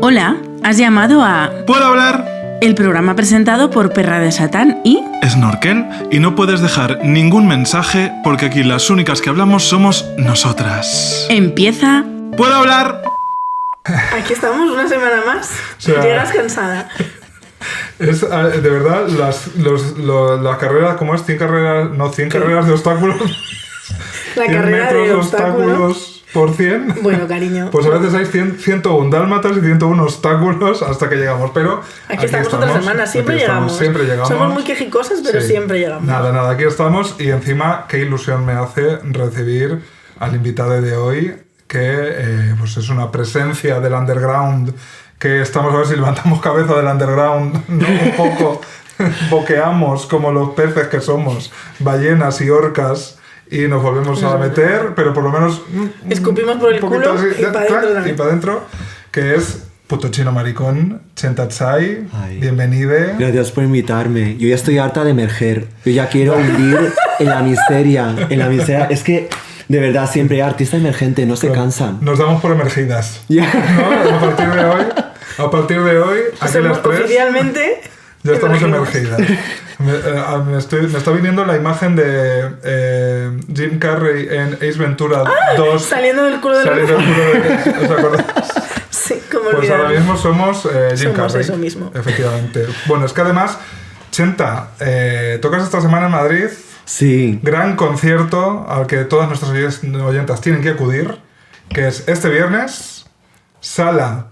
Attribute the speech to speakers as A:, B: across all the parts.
A: Hola, has llamado a...
B: ¿Puedo hablar?
A: El programa presentado por Perra de Satán y...
B: Snorkel, y no puedes dejar ningún mensaje porque aquí las únicas que hablamos somos nosotras.
A: Empieza...
B: ¿Puedo hablar?
C: Aquí estamos una semana más.
D: O sea,
C: Llegas cansada.
D: Es de verdad las carreras, ¿cómo es? 100 carreras, no, 100 carreras de obstáculos.
C: La
D: 100
C: carrera
D: metros
C: de obstáculos
D: por 100.
C: Bueno, cariño.
D: Pues a veces hay 101 dálmatas y 101 obstáculos hasta que llegamos, pero
C: Aquí estamos otra semana, siempre llegamos.
D: Siempre llegamos.
C: Somos muy quejicosas, pero
D: Sí.
C: siempre llegamos.
D: Nada, aquí estamos y encima qué ilusión me hace recibir al invitado de hoy, que pues es una presencia del underground, que estamos a ver si levantamos cabeza del underground, ¿no? Un poco boqueamos como los peces que somos, ballenas y orcas, y nos volvemos a meter, pero por lo menos...
C: Escupimos por el
D: poquito
C: culo
D: así,
C: y para adentro también.
D: y para adentro, que es Puto Chino Maricón, Chentatsai,
E: Ay.
D: bienvenide.
E: Gracias por invitarme. Yo ya estoy harta de emerger. Yo ya quiero hundir en la miseria. En la miseria. Es que, de verdad, siempre artista emergente, no se cansan.
D: Nos damos por emergidas.
E: Ya.
D: ¿No? A partir de hoy, aquí
C: Somos
D: las tres
C: oficialmente...
D: ya estamos
C: emergidas.
D: emergidas. Me está viniendo la imagen de Jim Carrey en Ace Ventura 2.
C: Saliendo del culo de la
D: Saliendo del culo de... ¿Os acordáis?
C: Sí, como
D: Pues ahora
C: olvidarlo.
D: mismo somos Jim
C: Somos
D: Carrey.
C: eso mismo.
D: Efectivamente. Bueno, es que además, Chenta, tocas esta semana en Madrid.
E: Sí.
D: Gran concierto al que todas nuestras oyentas tienen que acudir, que es este viernes, Sala.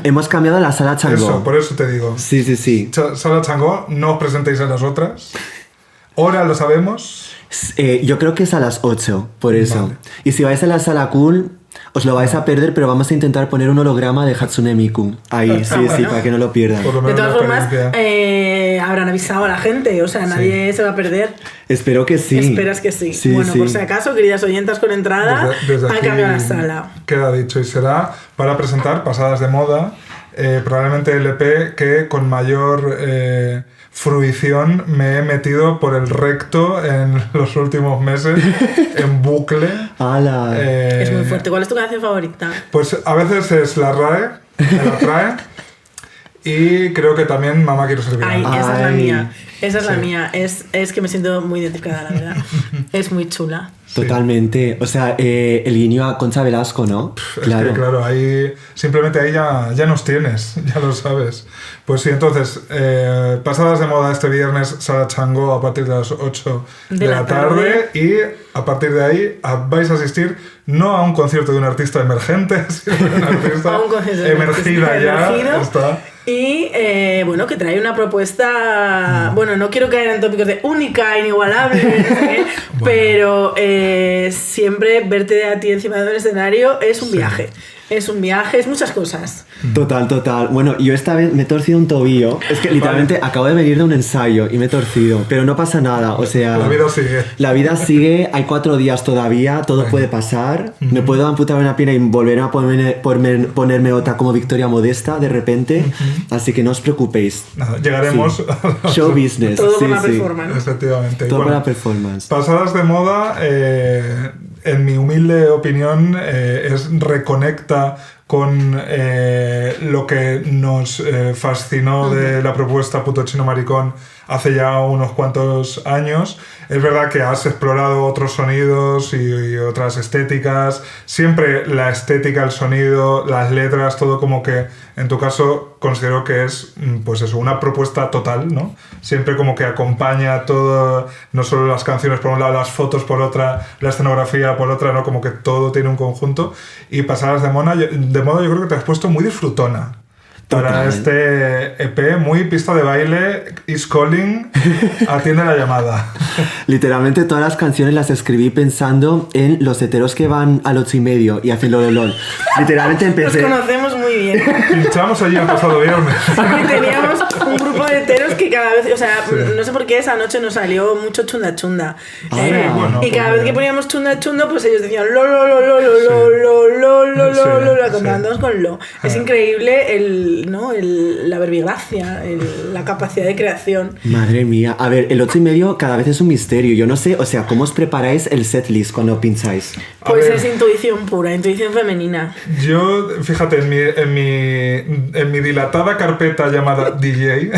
E: Hemos cambiado la sala Changó.
D: Eso, por eso te digo.
E: Sí, sí, sí.
D: Sala Changó, no os presentéis en las otras. Hora lo sabemos.
E: Yo creo que es a las 8, por eso.
D: Vale.
E: Y si vais a la sala cool, os lo vais a perder, pero vamos a intentar poner un holograma de Hatsune Miku. Ahí, sí,
C: bueno.
E: sí, para que no lo pierdan.
D: Por lo
C: De
D: menos
C: todas
D: la
C: formas,
D: experiencia.
C: habrán avisado a la gente, o sea, nadie se va a perder.
E: Espero que sí.
C: Esperas que sí.
E: Sí,
C: Bueno,
E: sí.
C: por si acaso, queridas oyentas con entrada,
D: Desde
C: han
D: aquí
C: cambiado la sala.
D: Queda dicho y será para presentar Pasadas de Moda, probablemente el EP que con mayor fruición me he metido por el recto en los últimos meses en bucle.
E: ¡Hala!
C: Es muy fuerte. ¿Cuál es tu canción favorita?
D: Pues a veces es la RAE, me la trae, y creo que también Mamá quiero ser
C: Ay,
D: viral.
C: esa es la
E: Ay.
C: mía. Esa es la
D: Sí.
C: mía. Es que me siento muy identificada, la verdad. Es muy chula.
E: Totalmente. O sea, el guiño a Concha Velasco, ¿no?
D: Es que claro, ahí simplemente ahí ya nos tienes, ya lo sabes. Pues sí, entonces, Pasadas de Moda este viernes, Sala Changó a partir de las 8 de la tarde, y a partir de ahí vais a asistir no a un concierto de un artista emergente, sino de un artista
C: A un concierto de un
D: emergida
C: artista
D: ya.
C: emergido.
D: Está.
C: Y bueno, que trae una propuesta. Bueno, no quiero caer en tópicos de única, inigualable, no sé qué, pero siempre verte a ti encima de un escenario es un viaje. Es un viaje, es muchas cosas.
E: Total, total. Bueno, yo esta vez me he torcido un tobillo. Es que literalmente acabo de venir de un ensayo y me he torcido. Pero no pasa nada, o sea...
D: La vida sigue.
E: La vida sigue, hay 4 días todavía, todo puede pasar. Me puedo amputar una pierna y volver a ponerme otra como Victoria Modesta de repente. Así que no os preocupéis.
D: Nada, llegaremos.
E: Show business.
C: Todo
E: sí,
C: con la
E: sí.
C: performance.
D: Efectivamente.
E: Todo
D: Bueno,
E: para la performance.
D: Pasadas de Moda, en mi humilde opinión, reconecta con lo que nos fascinó de la propuesta Puto Chino Maricón hace ya unos cuantos años. Es verdad que has explorado otros sonidos y otras estéticas. Siempre la estética, el sonido, las letras, todo como que, en tu caso, considero que es, pues eso, una propuesta total, ¿no? Siempre como que acompaña todo, no solo las canciones por un lado, las fotos por otra, la escenografía por otra, ¿no? Como que todo tiene un conjunto. Y Pasadas de Moda, yo creo que te has puesto muy disfrutona. Para
E: Total.
D: este EP, muy pista de baile, is calling, atiende la llamada.
E: Literalmente todas las canciones las escribí pensando en los heteros que van al 8:30 y hacen lololol. Literalmente
C: Nos
E: empecé...
C: conocemos muy bien.
D: Pinchamos allí el pasado viernes.
C: Y teníamos un grupo de heteros que cada vez, o sea,
D: Sí.
C: no sé por qué esa noche nos salió mucho chunda chunda.
E: Ah,
D: bueno,
C: y cada
D: pues
C: vez que
D: mira.
C: poníamos chunda chunda, pues ellos decían lo lo lo lo lo lo lo lo lo lo comparándonos con lo. Es increíble la verbigracia, la capacidad de creación.
E: Madre mía. A ver, el 8,5 cada vez es un misterio. Yo no sé, o sea, ¿cómo os preparáis el setlist cuando pincháis?
C: Pues es intuición pura, intuición femenina.
D: Yo, fíjate, en mi dilatada carpeta llamada DJ,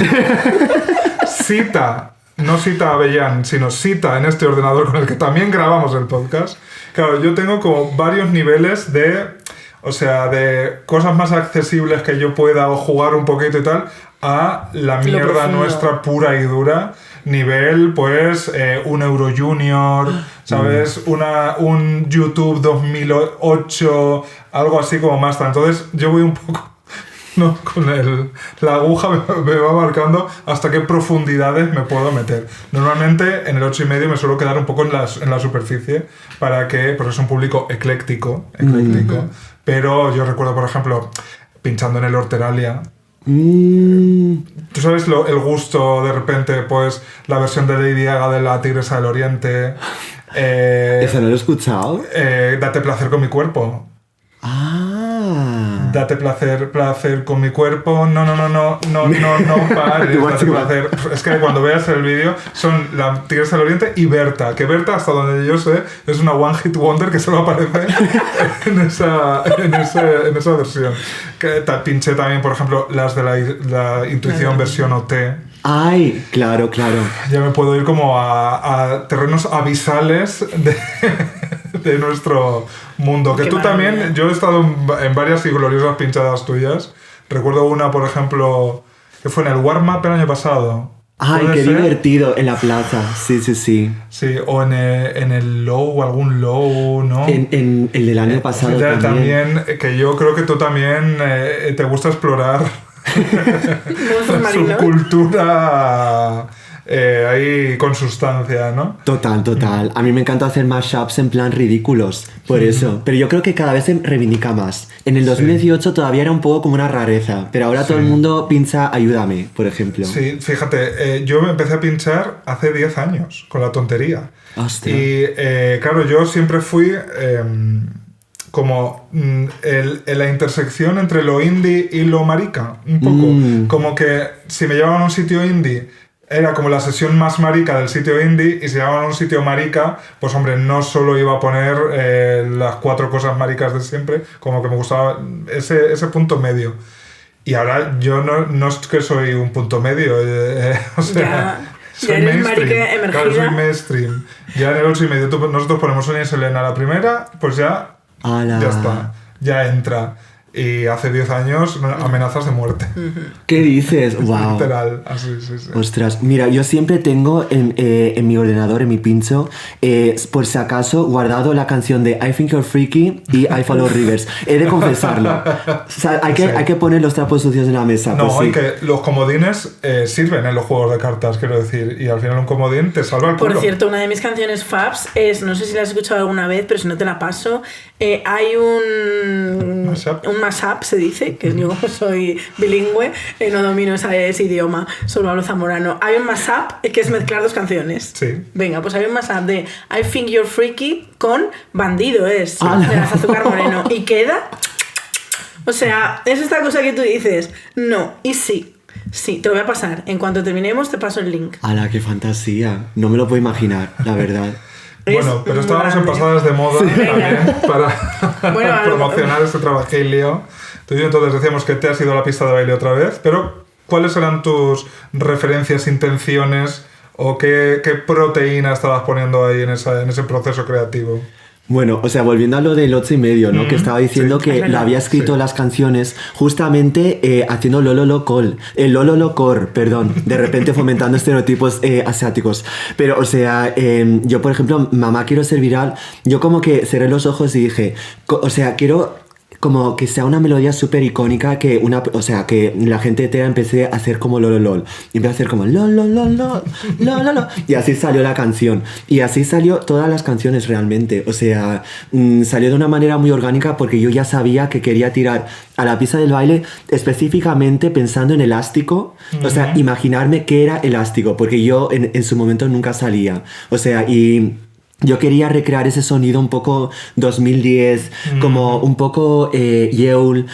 D: no cita a Avellán, sino cita en este ordenador con el que también grabamos el podcast. Claro, yo tengo como varios niveles de cosas más accesibles que yo pueda o jugar un poquito y tal, a la mierda nuestra pura y dura. Nivel, pues, un Euro Junior, ¿sabes? Un YouTube 2008, algo así como más tal. Entonces, yo voy un poco... No, con la aguja me va marcando hasta qué profundidades me puedo meter. Normalmente en el 8,5 me suelo quedar un poco en la superficie porque es un público ecléctico, pero yo recuerdo, por ejemplo, pinchando en el Horteralia. ¿Tú sabes el gusto de repente, pues, la versión de Lady Gaga de la Tigresa del Oriente?
E: ¿Eso no lo he escuchado?
D: Date placer con mi cuerpo. Date placer con mi cuerpo. No pares. Date placer. Es que cuando veas el vídeo son la Tigresa del Oriente y Berta. Que Berta, hasta donde yo sé, es una one hit wonder que solo aparece en esa versión. Que pinché también, por ejemplo, las de la intuición versión OT.
E: Ay, claro.
D: Ya me puedo ir como a terrenos abisales de nuestro mundo. Que tú también, yo he estado en varias y gloriosas pinchadas tuyas. Recuerdo una, por ejemplo, que fue en el warm-up el año pasado.
E: Ay, qué divertido, en la plaza. Sí.
D: Sí, o en el low, algún low, ¿no?
E: En el del año pasado
D: también. Que yo creo que tú también te gusta explorar subcultura ahí con sustancia, ¿no?
E: Total. A mí me encanta hacer mashups en plan ridículos, por eso. Pero yo creo que cada vez se reivindica más. En el 2018 todavía era un poco como una rareza, pero ahora todo el mundo pincha Ayúdame, por ejemplo.
D: Sí, fíjate, yo me empecé a pinchar hace 10 años, con la tontería.
E: Hostia.
D: Y claro, yo siempre fui como en la intersección entre lo indie y lo marica, un poco. Como que si me llevaban a un sitio indie, era como la sesión más marica del sitio indie, y si llevaban a un sitio marica, pues hombre, no solo iba a poner las 4 cosas maricas de siempre, como que me gustaba ese punto medio. Y ahora yo no es que soy un punto medio, o sea...
C: Ya eres marica emergida.
D: Claro, soy mainstream. Ya en el 8,5 nosotros ponemos una Selena a la primera, pues ya está, ya entra. Y hace 10 años amenazas de muerte.
E: ¿Qué dices? ¡Wow!
D: Literal, así, sí.
E: Ostras, mira, yo siempre tengo en mi ordenador, en mi pincho, por si acaso, guardado la canción de I Think You're Freaky y I Follow Rivers. He de confesarlo. O sea, hay que poner los trapos sucios en la mesa.
D: No,
E: pues sí.
D: y que los comodines sirven en los juegos de cartas, quiero decir. Y al final un comodín te salva el culo.
C: Por cierto, una de mis canciones faves es, no sé si la has escuchado alguna vez, pero si no te la paso, hay un mashup, se dice, que yo como soy bilingüe, no domino ese idioma, solo hablo zamorano. Hay un mashup que es mezclar 2 canciones.
D: Sí.
C: Venga, pues hay un mashup de I Think You're Freaky con Bandido, de las Azúcar Moreno. Y queda... O sea, es esta cosa que tú dices, no, y sí. Sí, te lo voy a pasar. En cuanto terminemos, te paso el link.
E: ¡Hala, qué fantasía! No me lo puedo imaginar, la verdad.
D: Bueno, pero estábamos en pasadas de moda también para promocionar este trabajillo. Entonces decíamos que te has ido a la pista de baile otra vez, pero ¿cuáles eran tus referencias, intenciones o qué proteína estabas poniendo ahí en ese proceso creativo?
E: Bueno, o sea, volviendo a lo del 8,5, ¿no? Que estaba diciendo que lo había escrito las canciones justamente haciendo Lololo-Core, perdón, de repente fomentando estereotipos asiáticos. Pero, o sea, yo, por ejemplo, Mamá quiero ser viral, yo como que cerré los ojos y dije, o sea, quiero... como que sea una melodía súper icónica que que la gente entera empecé a hacer como lololol y empecé a hacer como lololol y así salió la canción y así salió todas las canciones realmente, o sea, salió de una manera muy orgánica porque yo ya sabía que quería tirar a la pista del baile específicamente pensando en elástico, o sea, imaginarme qué era elástico porque yo en su momento nunca salía, o sea, y yo quería recrear ese sonido un poco 2010, como un poco Yell.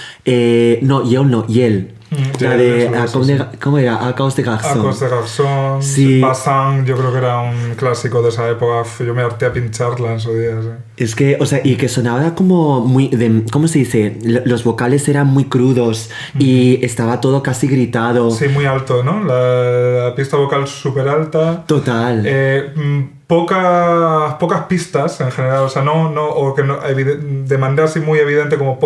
E: La de... ¿Cómo era? Acos de Garçon.
D: Acos de Garçon,
E: Sí.
D: Bassin, yo creo que era un clásico de esa época. Yo me harté a pincharla en su día, sí.
E: Es que, o sea, y que sonaba como muy... ¿cómo se dice? Los vocales eran muy crudos y estaba todo casi gritado.
D: Sí, muy alto, ¿no? La pista vocal súper alta.
E: Total.
D: Pocas pistas en general, o sea, de manera así muy evidente, como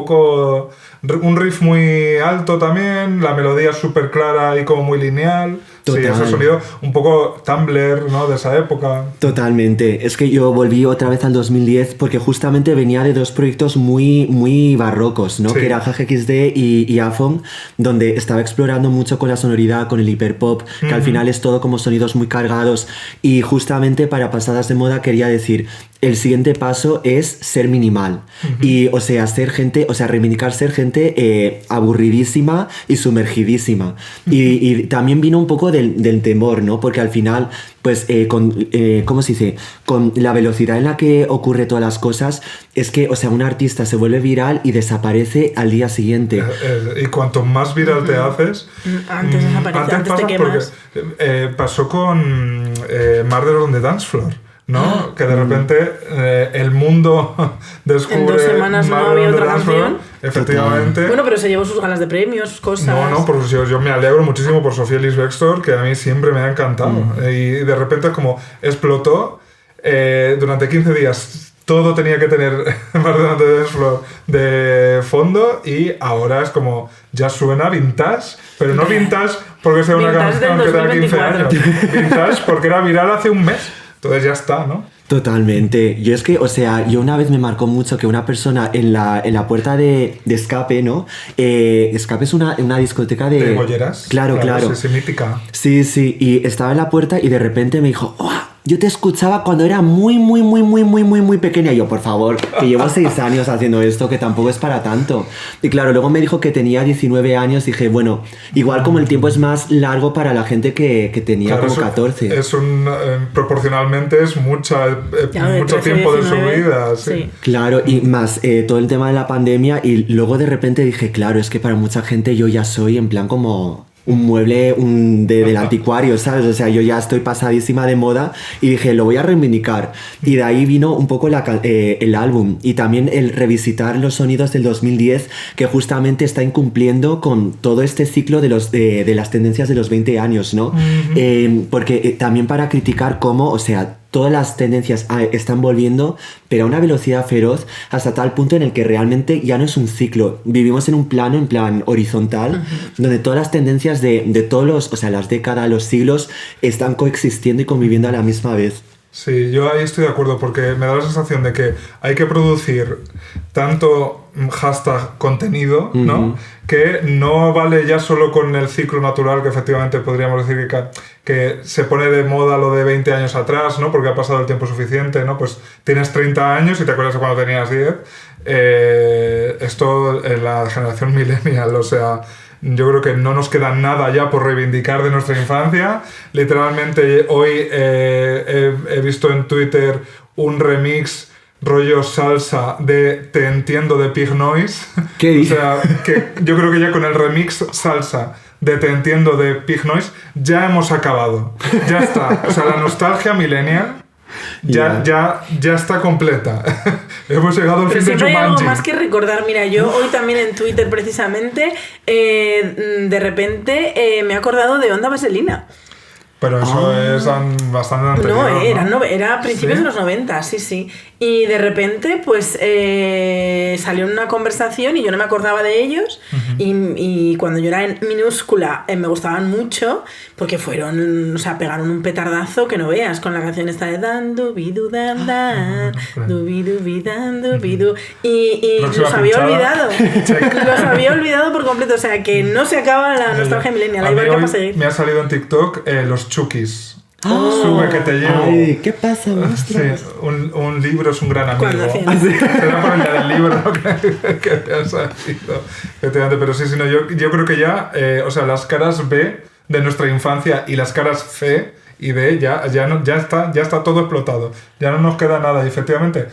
D: un riff muy alto también, la melodía súper clara y como muy lineal.
E: Total.
D: Sí, ese sonido un poco Tumblr, ¿no? De esa época.
E: Totalmente. Es que yo volví otra vez al 2010 porque justamente venía de dos proyectos muy, muy barrocos, ¿no?
D: Sí.
E: Que era HGXD y Afon, donde estaba explorando mucho con la sonoridad, con el hiperpop, que al final es todo como sonidos muy cargados. Y justamente para pasadas de moda quería decir, el siguiente paso es ser minimal. Y, o sea, reivindicar ser gente aburridísima y sumergidísima. Y también vino un poco del temor, ¿no? Porque al final, pues, ¿cómo se dice? Con la velocidad en la que ocurre todas las cosas, es que, o sea, un artista se vuelve viral y desaparece al día siguiente.
D: Y cuanto más viral te haces...
C: Antes desaparece, antes te quemas.
D: Porque pasó con Murder on the Dance Floor, ¿no? Que de repente el mundo descubre...
C: En 2 semanas no había otra canción.
D: Efectivamente.
C: Bueno, pero se llevó sus galas de premios, sus cosas.
D: No, pues yo me alegro muchísimo por Sofía Ellis Bextor, que a mí siempre me ha encantado. Y de repente como explotó durante 15 días. Todo tenía que tener Murder on the Dance Floor de fondo y ahora es como, ya suena vintage, pero no vintage porque sea una
C: Vintage
D: canción
C: del
D: que tenga 15 años.
C: 2024.
D: Vintage porque era viral hace un mes. Entonces ya está, ¿no?
E: Totalmente. Yo es que, o sea, yo una vez me marcó mucho que una persona en la puerta de Escape, ¿no? Escape es una discoteca de...
D: De bolleras.
E: Claro.
D: Sí, mítica.
E: Sí, y estaba en la puerta y de repente me dijo, ¡oh! Yo te escuchaba cuando era muy pequeña. Y yo, por favor, que llevo 6 años haciendo esto, que tampoco es para tanto. Y claro, luego me dijo que tenía 19 años. Dije, bueno, igual como el tiempo es más largo para la gente que tenía como 14.
D: Proporcionalmente es mucho tiempo de su vida. Sí.
E: Claro, y más todo el tema de la pandemia. Y luego de repente dije, claro, es que para mucha gente yo ya soy en plan como... un mueble del anticuario, ¿sabes? O sea, yo ya estoy pasadísima de moda y dije, lo voy a reivindicar. Y de ahí vino un poco el álbum y también el revisitar los sonidos del 2010 que justamente está incumpliendo con todo este ciclo de las tendencias de los 20 años, ¿no? Porque también para criticar cómo, o sea, todas las tendencias están volviendo, pero a una velocidad feroz, hasta tal punto en el que realmente ya no es un ciclo. Vivimos en un plano, en plan horizontal, donde todas las tendencias de todos las décadas, los siglos, están coexistiendo y conviviendo a la misma vez.
D: Sí, yo ahí estoy de acuerdo porque me da la sensación de que hay que producir tanto #contenido, ¿no? Que no vale ya solo con el ciclo natural, que efectivamente podríamos decir que se pone de moda lo de 20 años atrás, ¿no? Porque ha pasado el tiempo suficiente, ¿no? Pues tienes 30 años y te acuerdas de cuando tenías 10. Esto en la generación millennial, o sea... Yo creo que no nos queda nada ya por reivindicar de nuestra infancia. Literalmente hoy he visto en Twitter un remix rollo salsa de Te Entiendo de Pig Noise.
E: ¿Qué dices?
D: O sea, que yo creo que ya con el remix salsa de Te Entiendo de Pig Noise ya hemos acabado. Ya está. O sea, la nostalgia millennial ya está completa. Hemos llegado al fin de Jumanji.
C: Siempre hay algo más que recordar. Mira, yo hoy también en Twitter precisamente de repente me he acordado de Onda Vaselina.
D: Pero eso es bastante anterior.
C: No, era a principios de los 90, sí. Y de repente, pues, salió en una conversación y yo no me acordaba de ellos. Y cuando yo era en minúscula, me gustaban mucho, porque pegaron un petardazo que no veas, con la canción esta de Dan, dubidu, dan, dan, dubidu, dan, dubidu. Y los había olvidado. Los había olvidado por completo. O sea, que no se acaba la nostalgia millennial. Hay barca para seguir.
D: Me ha salido en TikTok los Chukis. Sube que te llevo.
E: Ay, ¿qué pasa, monstruo?
D: Sí, un libro es un gran amigo.
C: Será
D: por el del libro que te ha salido. Pero sí, no, yo creo que ya, las caras B de nuestra infancia y las caras C y B, ya está todo explotado, ya no nos queda nada. Y efectivamente,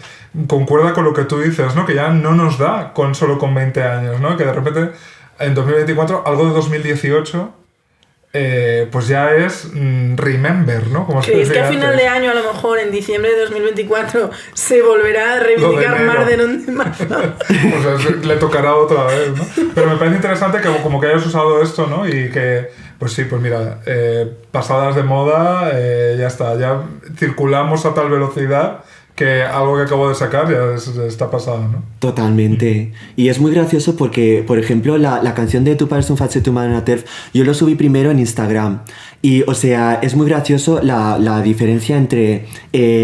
D: concuerda con lo que tú dices, ¿no? Que ya no nos da solo con 20 años, ¿no? Que de repente, en 2024, algo de 2018... pues ya es remember, ¿no? Como
C: ¿Creéis que a final de año, a lo mejor en diciembre de 2024, se volverá a reivindicar Marden de marzo?
D: Pues le tocará otra vez, ¿no? Pero me parece interesante que como que hayas usado esto, ¿no? Y que, pues sí, pues mira, pasadas de moda, ya está, ya circulamos a tal velocidad que algo que acabo de sacar ya está pasado, ¿no?
E: Totalmente. Y es muy gracioso porque, por ejemplo, la canción de Tu pares un fatxet humano en la TERF, yo lo subí primero en Instagram. Y, o sea, es muy gracioso la diferencia entre,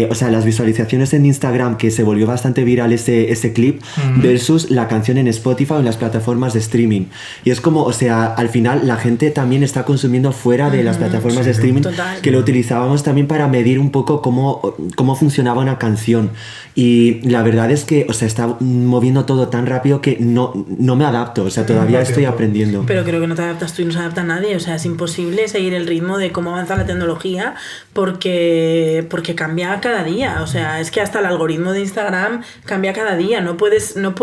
E: o sea, las visualizaciones en Instagram, que se volvió bastante viral ese clip, versus la canción en Spotify o en las plataformas de streaming. Y es como, o sea, al final la gente también está consumiendo fuera de las plataformas de streaming,
C: total.
E: que lo utilizábamos también para medir un poco cómo funcionaba una canción. Y la verdad es que, o sea, está moviendo todo tan rápido que no me adapto, o sea, todavía estoy aprendiendo.
C: Pero creo que no te adaptas tú y no se adapta nadie, o sea, es imposible seguir el ritmo de cómo avanza la tecnología porque cambia cada día, o sea, es que hasta el algoritmo de Instagram cambia cada día, no puedes no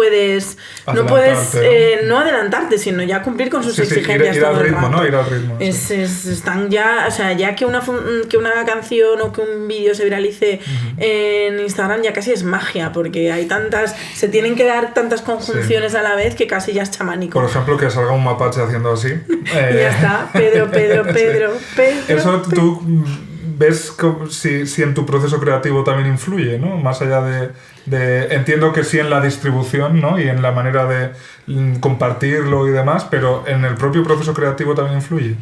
C: adelantarte, sino ya cumplir con sus exigencias
D: ir
C: todo
D: al
C: el
D: ritmo,
C: rato.
D: ¿no? Ir al ritmo.
C: Están ya, o sea, ya que una canción o que un vídeo se viralice en Instagram ya casi es magia, porque hay se tienen que dar tantas conjunciones a la vez que casi ya es chamánico.
D: Por ejemplo, que salga un mapache haciendo así.
C: Ya está, Pedro.
D: Eso tú ves si en tu proceso creativo también influye, ¿no? Más allá de entiendo que sí en la distribución, ¿no? Y en la manera de compartirlo y demás, pero en el propio proceso creativo también influye.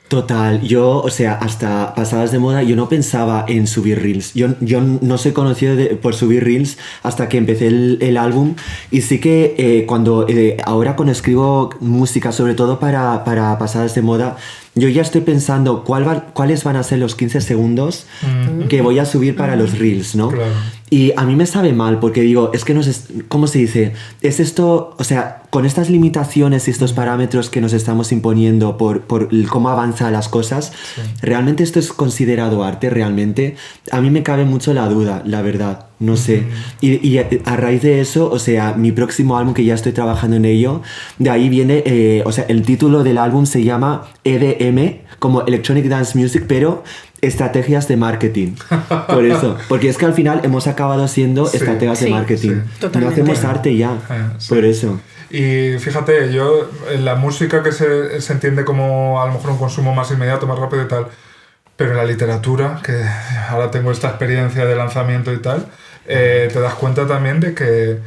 E: Total, yo, o sea, hasta pasadas de moda, yo no pensaba en subir reels. Yo no soy conocido por subir reels hasta que empecé el álbum. Y sí que ahora cuando escribo música, sobre todo para pasadas de moda, yo ya estoy pensando cuáles van a ser los 15 segundos que voy a subir para los reels, ¿no?
D: Claro.
E: Y a mí me sabe mal porque digo, es que ¿cómo se dice? Es esto, o sea, con estas limitaciones y estos parámetros que nos estamos imponiendo por cómo avanzan las cosas, sí. ¿Realmente esto es considerado arte? ¿Realmente? A mí me cabe mucho la duda, la verdad, no sé. Y a raíz de eso, o sea, mi próximo álbum, que ya estoy trabajando en ello, de ahí viene, o sea, el título del álbum se llama EDM, como Electronic Dance Music, pero estrategias de marketing. Por eso, porque es que al final hemos acabado siendo estrategas de marketing.
C: Sí,
E: no hacemos arte ya, por eso.
D: Y fíjate, yo en la música que se entiende como a lo mejor un consumo más inmediato, más rápido y tal, pero en la literatura, que ahora tengo esta experiencia de lanzamiento y tal, te das cuenta también de que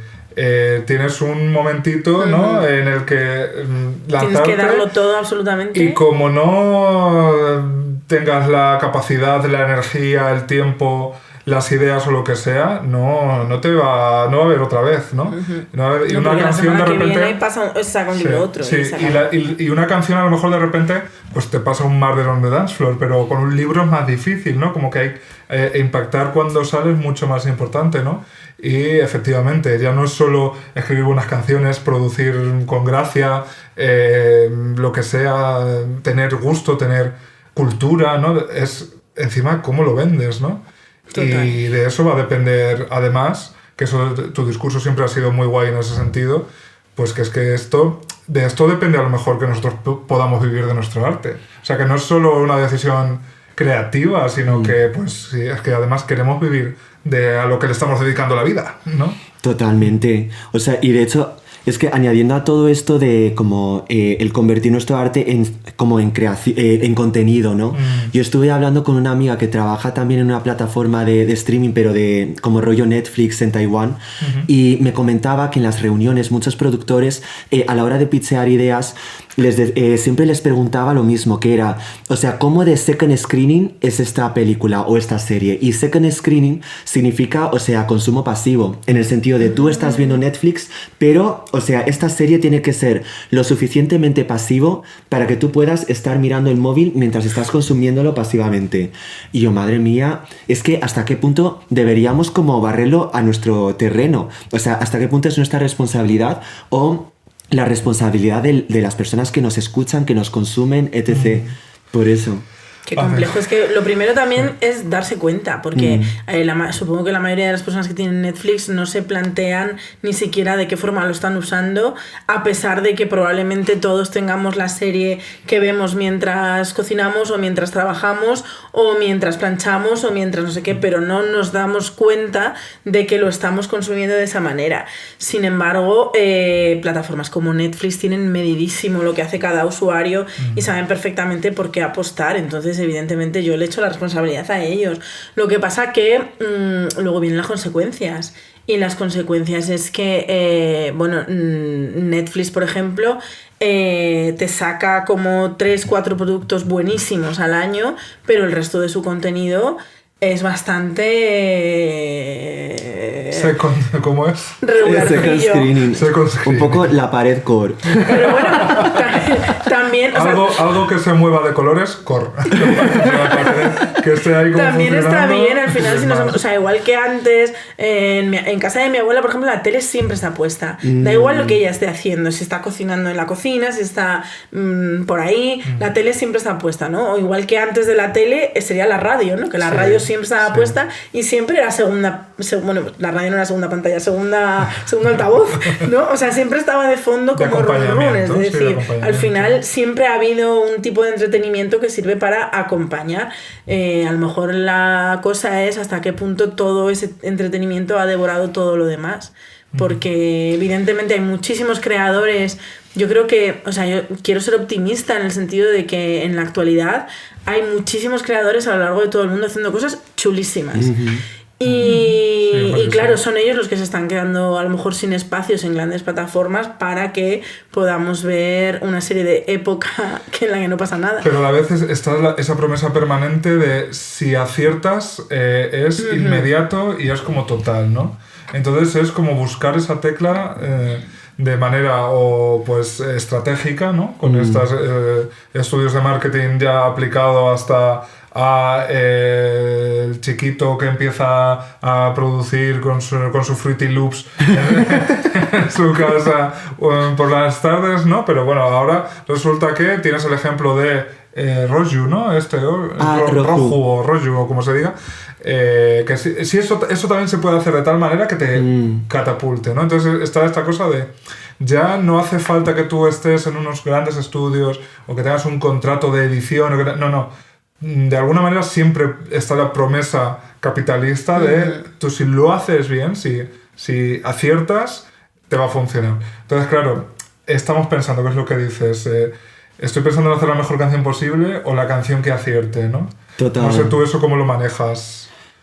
D: tienes un momentito, ¿no? En el que lanzarte,
C: tienes que darlo todo absolutamente.
D: Y como no tengas la capacidad, la energía, el tiempo, las ideas o lo que sea, no va a haber otra vez, ¿no? No va a haber, y una canción de repente
C: saca un libro otro.
D: Sí, y una canción a lo mejor de repente pues te pasa un Murder on the Dance Floor, pero con un libro es más difícil, ¿no? Como que hay impactar cuando sale es mucho más importante, ¿no? Y efectivamente, ya no es solo escribir buenas canciones, producir con gracia, lo que sea, tener gusto, tener cultura, ¿no? Es encima cómo lo vendes, ¿no? Total. Y de eso va a depender, además, que tu discurso siempre ha sido muy guay en ese sentido, pues que es que de esto depende a lo mejor que nosotros podamos vivir de nuestro arte. O sea, que no es solo una decisión creativa, sino que pues sí, es que además queremos vivir a lo que le estamos dedicando la vida, ¿no?
E: Totalmente. O sea, y de hecho, es que añadiendo a todo esto de como el convertir nuestro arte en contenido, ¿no? Yo estuve hablando con una amiga que trabaja también en una plataforma de streaming, pero de como rollo Netflix en Taiwán, y me comentaba que en las reuniones muchos productores a la hora de pitchear ideas siempre les preguntaba lo mismo, que era, o sea, ¿cómo de second screening es esta película o esta serie? Y second screening significa, o sea, consumo pasivo, en el sentido de tú estás viendo Netflix, pero, o sea, esta serie tiene que ser lo suficientemente pasivo para que tú puedas estar mirando el móvil mientras estás consumiéndolo pasivamente. Y yo, madre mía, es que hasta qué punto deberíamos como barrerlo a nuestro terreno, o sea, hasta qué punto es nuestra responsabilidad o la responsabilidad de las personas que nos escuchan, que nos consumen, etc. Por eso.
C: Qué complejo. Es que lo primero también es darse cuenta, porque supongo que la mayoría de las personas que tienen Netflix no se plantean ni siquiera de qué forma lo están usando, a pesar de que probablemente todos tengamos la serie que vemos mientras cocinamos o mientras trabajamos o mientras planchamos o mientras no sé qué, pero no nos damos cuenta de que lo estamos consumiendo de esa manera. Sin embargo, plataformas como Netflix tienen medidísimo lo que hace cada usuario y saben perfectamente por qué apostar. Entonces, evidentemente, yo le echo la responsabilidad a ellos. Lo que pasa que luego vienen las consecuencias. Y las consecuencias es que, Netflix, por ejemplo, te saca como 3-4 productos buenísimos al año, pero el resto de su contenido es bastante...
D: ¿Cómo es?
E: Second screening. Un poco la pared core.
C: Pero bueno, también...
D: Algo que se mueva de colores, core. Que esté ahí como
C: también está bien, al final, si
D: más.
C: o sea, igual que antes, en casa de mi abuela, por ejemplo, la tele siempre está puesta. Da igual lo que ella esté haciendo, si está cocinando en la cocina, si está por ahí, la tele siempre está puesta, ¿no? O igual que antes de la tele sería la radio, ¿no? Que la radio siempre estaba puesta y siempre era la radio no era segunda pantalla, segundo altavoz, ¿no? O sea, siempre estaba de fondo como runes, es decir, al final siempre ha habido un tipo de entretenimiento que sirve para acompañar. A lo mejor la cosa es hasta qué punto todo ese entretenimiento ha devorado todo lo demás, porque evidentemente hay muchísimos creadores. Yo creo que, o sea, yo quiero ser optimista en el sentido de que en la actualidad hay muchísimos creadores a lo largo de todo el mundo haciendo cosas chulísimas. Y claro, son ellos los que se están quedando a lo mejor sin espacios en grandes plataformas para que podamos ver una serie de época en la que no pasa nada.
D: Pero a la vez está esa promesa permanente de si aciertas es inmediato y es como total, ¿no? Entonces es como buscar esa tecla de manera o pues estratégica, ¿no? Con estos estudios de marketing ya aplicado hasta a el chiquito que empieza a producir con su Fruity Loops en su casa por las tardes, ¿no? Pero bueno, ahora resulta que tienes el ejemplo de Roju, ¿no? Roju o Roju, o como se diga. Que si eso también se puede hacer de tal manera que te catapulte, ¿no? Entonces está esta cosa de ya no hace falta que tú estés en unos grandes estudios o que tengas un contrato de edición, no. De alguna manera siempre está la promesa capitalista de tú si lo haces bien, si aciertas, te va a funcionar. Entonces, claro, estamos pensando, ¿qué es lo que dices? Estoy pensando en hacer la mejor canción posible o la canción que acierte, ¿no?
E: Total.
D: No sé tú eso cómo lo manejas.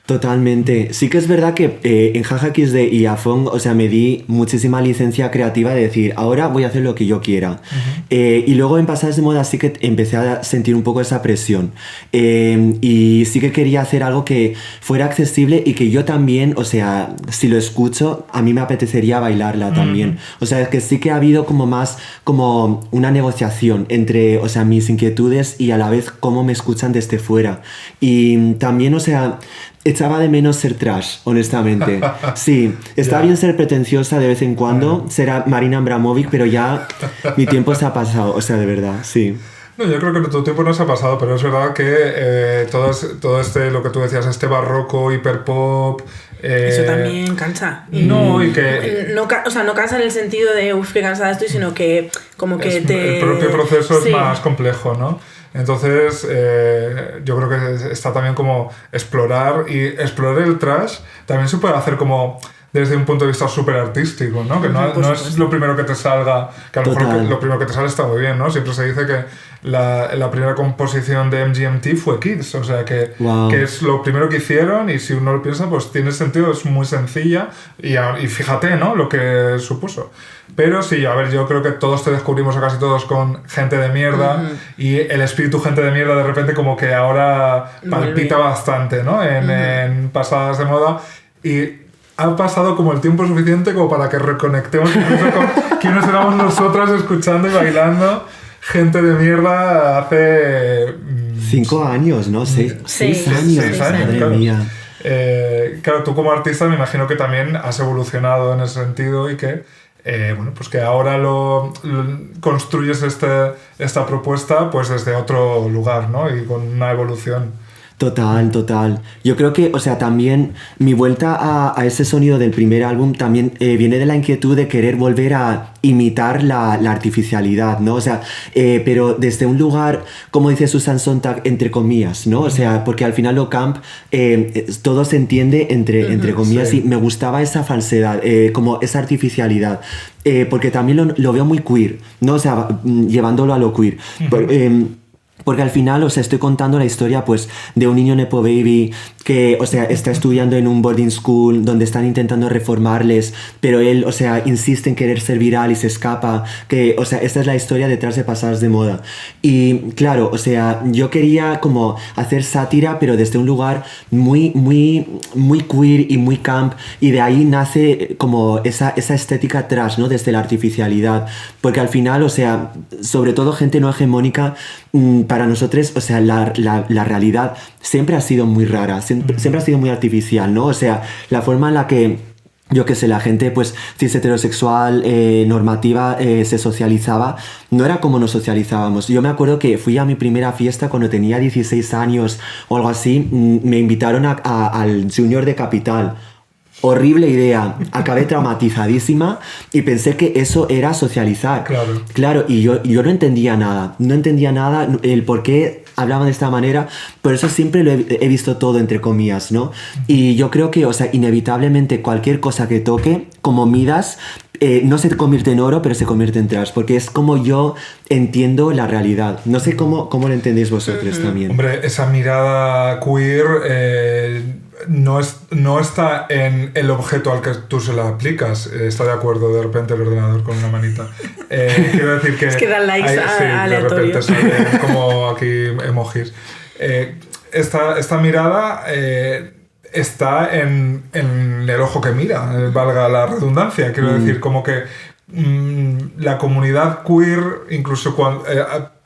E: Totalmente. Sí que es verdad que en Jaja XD y Afong, o sea, me di muchísima licencia creativa de decir, ahora voy a hacer lo que yo quiera. Y luego en Pasadas de Moda sí que empecé a sentir un poco esa presión. Y sí que quería hacer algo que fuera accesible y que yo también, o sea, si lo escucho, a mí me apetecería bailarla también. O sea, es que sí que ha habido como más, como una negociación entre, o sea, mis inquietudes y a la vez cómo me escuchan desde fuera. Y también, o sea, echaba de menos ser trash, honestamente. Sí, está bien ser pretenciosa de vez en cuando, ser Marina Abramovic, pero ya mi tiempo se ha pasado, o sea, de verdad, sí.
D: No, yo creo que tu tiempo no se ha pasado, pero es verdad que todo este, lo que tú decías, este barroco, hiperpop...
C: eso también cansa.
D: No, y que...
C: No cansa en el sentido de, uff, qué cansada estoy, sino que como que
D: el propio proceso es más complejo, ¿no? Entonces, yo creo que está también como explorar el trash también se puede hacer como desde un punto de vista súper artístico, ¿no? Que no es lo primero que te salga, que a lo mejor lo primero que te sale está muy bien, ¿no? Siempre se dice que la primera composición de MGMT fue Kids, o sea que es lo primero que hicieron y si uno lo piensa, pues tiene sentido, es muy sencilla y fíjate, ¿no? Lo que supuso. Pero sí, a ver, yo creo que todos te descubrimos, o casi todos, con Gente de Mierda y el espíritu Gente de Mierda de repente como que ahora palpita bastante, ¿no? En Pasadas de Moda y ha pasado como el tiempo suficiente como para que reconectemos incluso con quiénes éramos nosotras escuchando y bailando Gente de Mierda hace...
E: 5 años, ¿no? 6 años.
D: 6 años,
E: madre
D: claro.
E: mía.
D: Claro, tú como artista me imagino que también has evolucionado en ese sentido y que bueno, pues que ahora construyes esta propuesta pues desde otro lugar, ¿no? Y con una evolución.
E: Total. Yo creo que, o sea, también mi vuelta a ese sonido del primer álbum también viene de la inquietud de querer volver a imitar la artificialidad, ¿no? O sea, pero desde un lugar, como dice Susan Sontag, entre comillas, ¿no? O sea, porque al final lo camp, todo se entiende entre comillas, y me gustaba esa falsedad, como esa artificialidad. Porque también lo veo muy queer, ¿no? O sea, llevándolo a lo queer. Porque al final, o sea, estoy contando la historia, pues, de un niño nepo baby que, o sea, está estudiando en un boarding school donde están intentando reformarles, pero él, o sea, insiste en querer ser viral y se escapa, que, o sea, esta es la historia detrás de Pasadas de Moda. Y, claro, o sea, yo quería como hacer sátira, pero desde un lugar muy queer y muy camp, y de ahí nace como esa estética trash, ¿no? Desde la artificialidad. Porque al final, o sea, sobre todo gente no hegemónica, para nosotros, o sea, la realidad siempre ha sido muy rara, siempre ha sido muy artificial, ¿no? O sea, la forma en la que, yo qué sé, la gente pues cis heterosexual, normativa, se socializaba, no era como nos socializábamos. Yo me acuerdo que fui a mi primera fiesta cuando tenía 16 años o algo así, me invitaron al Junior de Capital. Horrible idea, acabé traumatizadísima y pensé que eso era socializar. Claro, y yo no entendía nada, el por qué hablaban de esta manera, por eso siempre lo he visto todo entre comillas, ¿no? Y yo creo que, o sea, inevitablemente cualquier cosa que toque, como Midas, no se convierte en oro, pero se convierte en trash, porque es como yo entiendo la realidad. No sé cómo lo entendéis vosotros también.
D: Hombre, esa mirada queer no está en el objeto al que tú se la aplicas. Está de acuerdo de repente el ordenador con una manita. Quiero decir que...
C: Es que dan likes aleatorios.
D: De repente sale como aquí emojis. Esta mirada... está en el ojo que mira, valga la redundancia. Quiero decir, como que la comunidad queer, incluso cuando,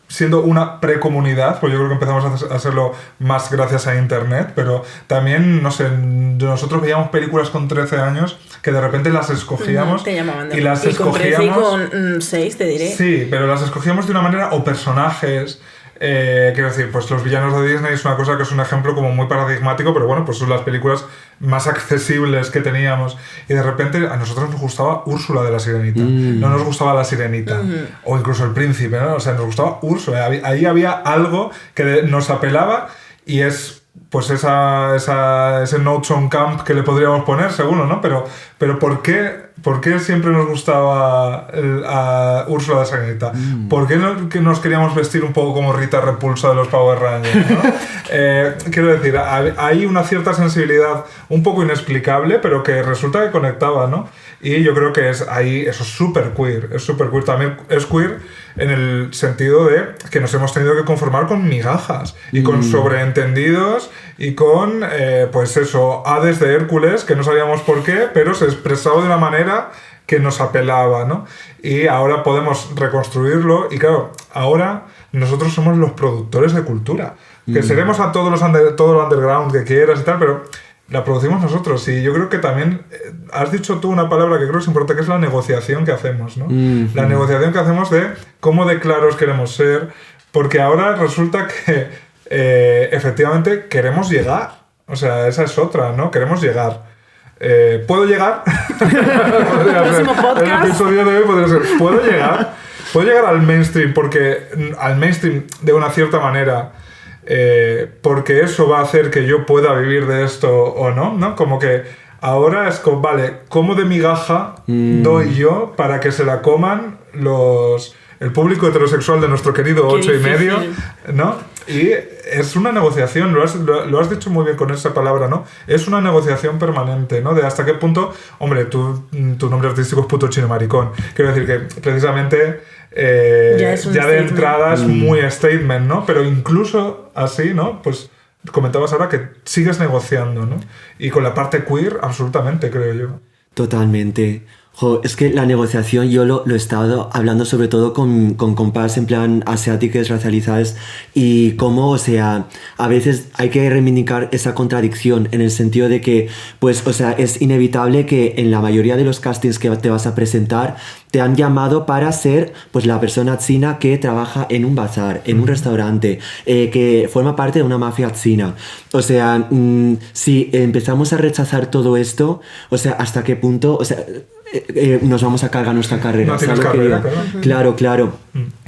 D: siendo una precomunidad, pues yo creo que empezamos a hacerlo más gracias a internet, pero también, no sé, nosotros veíamos películas con 13 años que de repente las escogíamos
C: y las escogíamos con 13 y con 6, te diré.
D: Sí, pero las escogíamos de una manera, o personajes... quiero decir, pues los villanos de Disney es una cosa que es un ejemplo como muy paradigmático, pero bueno, pues son las películas más accesibles que teníamos, y de repente a nosotros nos gustaba Úrsula de la Sirenita, no nos gustaba la Sirenita, o incluso el Príncipe, ¿no? O sea, nos gustaba Úrsula, ahí había algo que nos apelaba, y es pues ese notes on camp que le podríamos poner, seguro, ¿no? Pero ¿por qué siempre nos gustaba a Úrsula de Sirenita? ¿Por qué que nos queríamos vestir un poco como Rita Repulsa de los Power Rangers, ¿no? Quiero decir, hay una cierta sensibilidad un poco inexplicable, pero que resulta que conectaba, ¿no? Y yo creo que eso es súper queer, También es queer en el sentido de que nos hemos tenido que conformar con migajas y con sobreentendidos y con, pues eso, Hades de Hércules, que no sabíamos por qué, pero se expresaba de una manera que nos apelaba, ¿no? Y ahora podemos reconstruirlo, y claro, ahora nosotros somos los productores de cultura, que seremos a todo lo underground que quieras y tal, pero la producimos nosotros. Y yo creo que también has dicho tú una palabra que creo que es importante, que es la negociación que hacemos, ¿no? La negociación que hacemos de cómo de claros queremos ser, porque ahora resulta que efectivamente queremos llegar. O sea, esa es otra, ¿no? Queremos llegar. ¿Puedo llegar?
C: El próximo podcast.
D: El episodio de hoy podría ser ¿puedo llegar al mainstream? Porque al mainstream de una cierta manera, porque eso va a hacer que yo pueda vivir de esto o no, ¿no? Como que ahora es como, vale, ¿cómo de migaja doy yo para que se la coman el público heterosexual de nuestro querido 8,5, ¿no? Y es una negociación, lo has dicho muy bien con esa palabra, ¿no? Es una negociación permanente, ¿no? De hasta qué punto, hombre, tu nombre artístico es Puto Chino Maricón. Quiero decir que precisamente ya de entrada es muy statement, ¿no? Pero incluso así, ¿no? Pues comentabas ahora que sigues negociando, ¿no? Y con la parte queer, absolutamente, creo yo.
E: Totalmente. Es que la negociación yo lo he estado hablando sobre todo con compas en plan asiáticos, racializados, y cómo, o sea, a veces hay que reivindicar esa contradicción en el sentido de que, pues, o sea, es inevitable que en la mayoría de los castings que te vas a presentar te han llamado para ser, pues, la persona china que trabaja en un bazar, en un restaurante, que forma parte de una mafia china. O sea, si empezamos a rechazar todo esto, o sea, ¿hasta qué punto? O sea, nos vamos a cargar nuestra carrera.
D: No tienes carrera,
E: claro.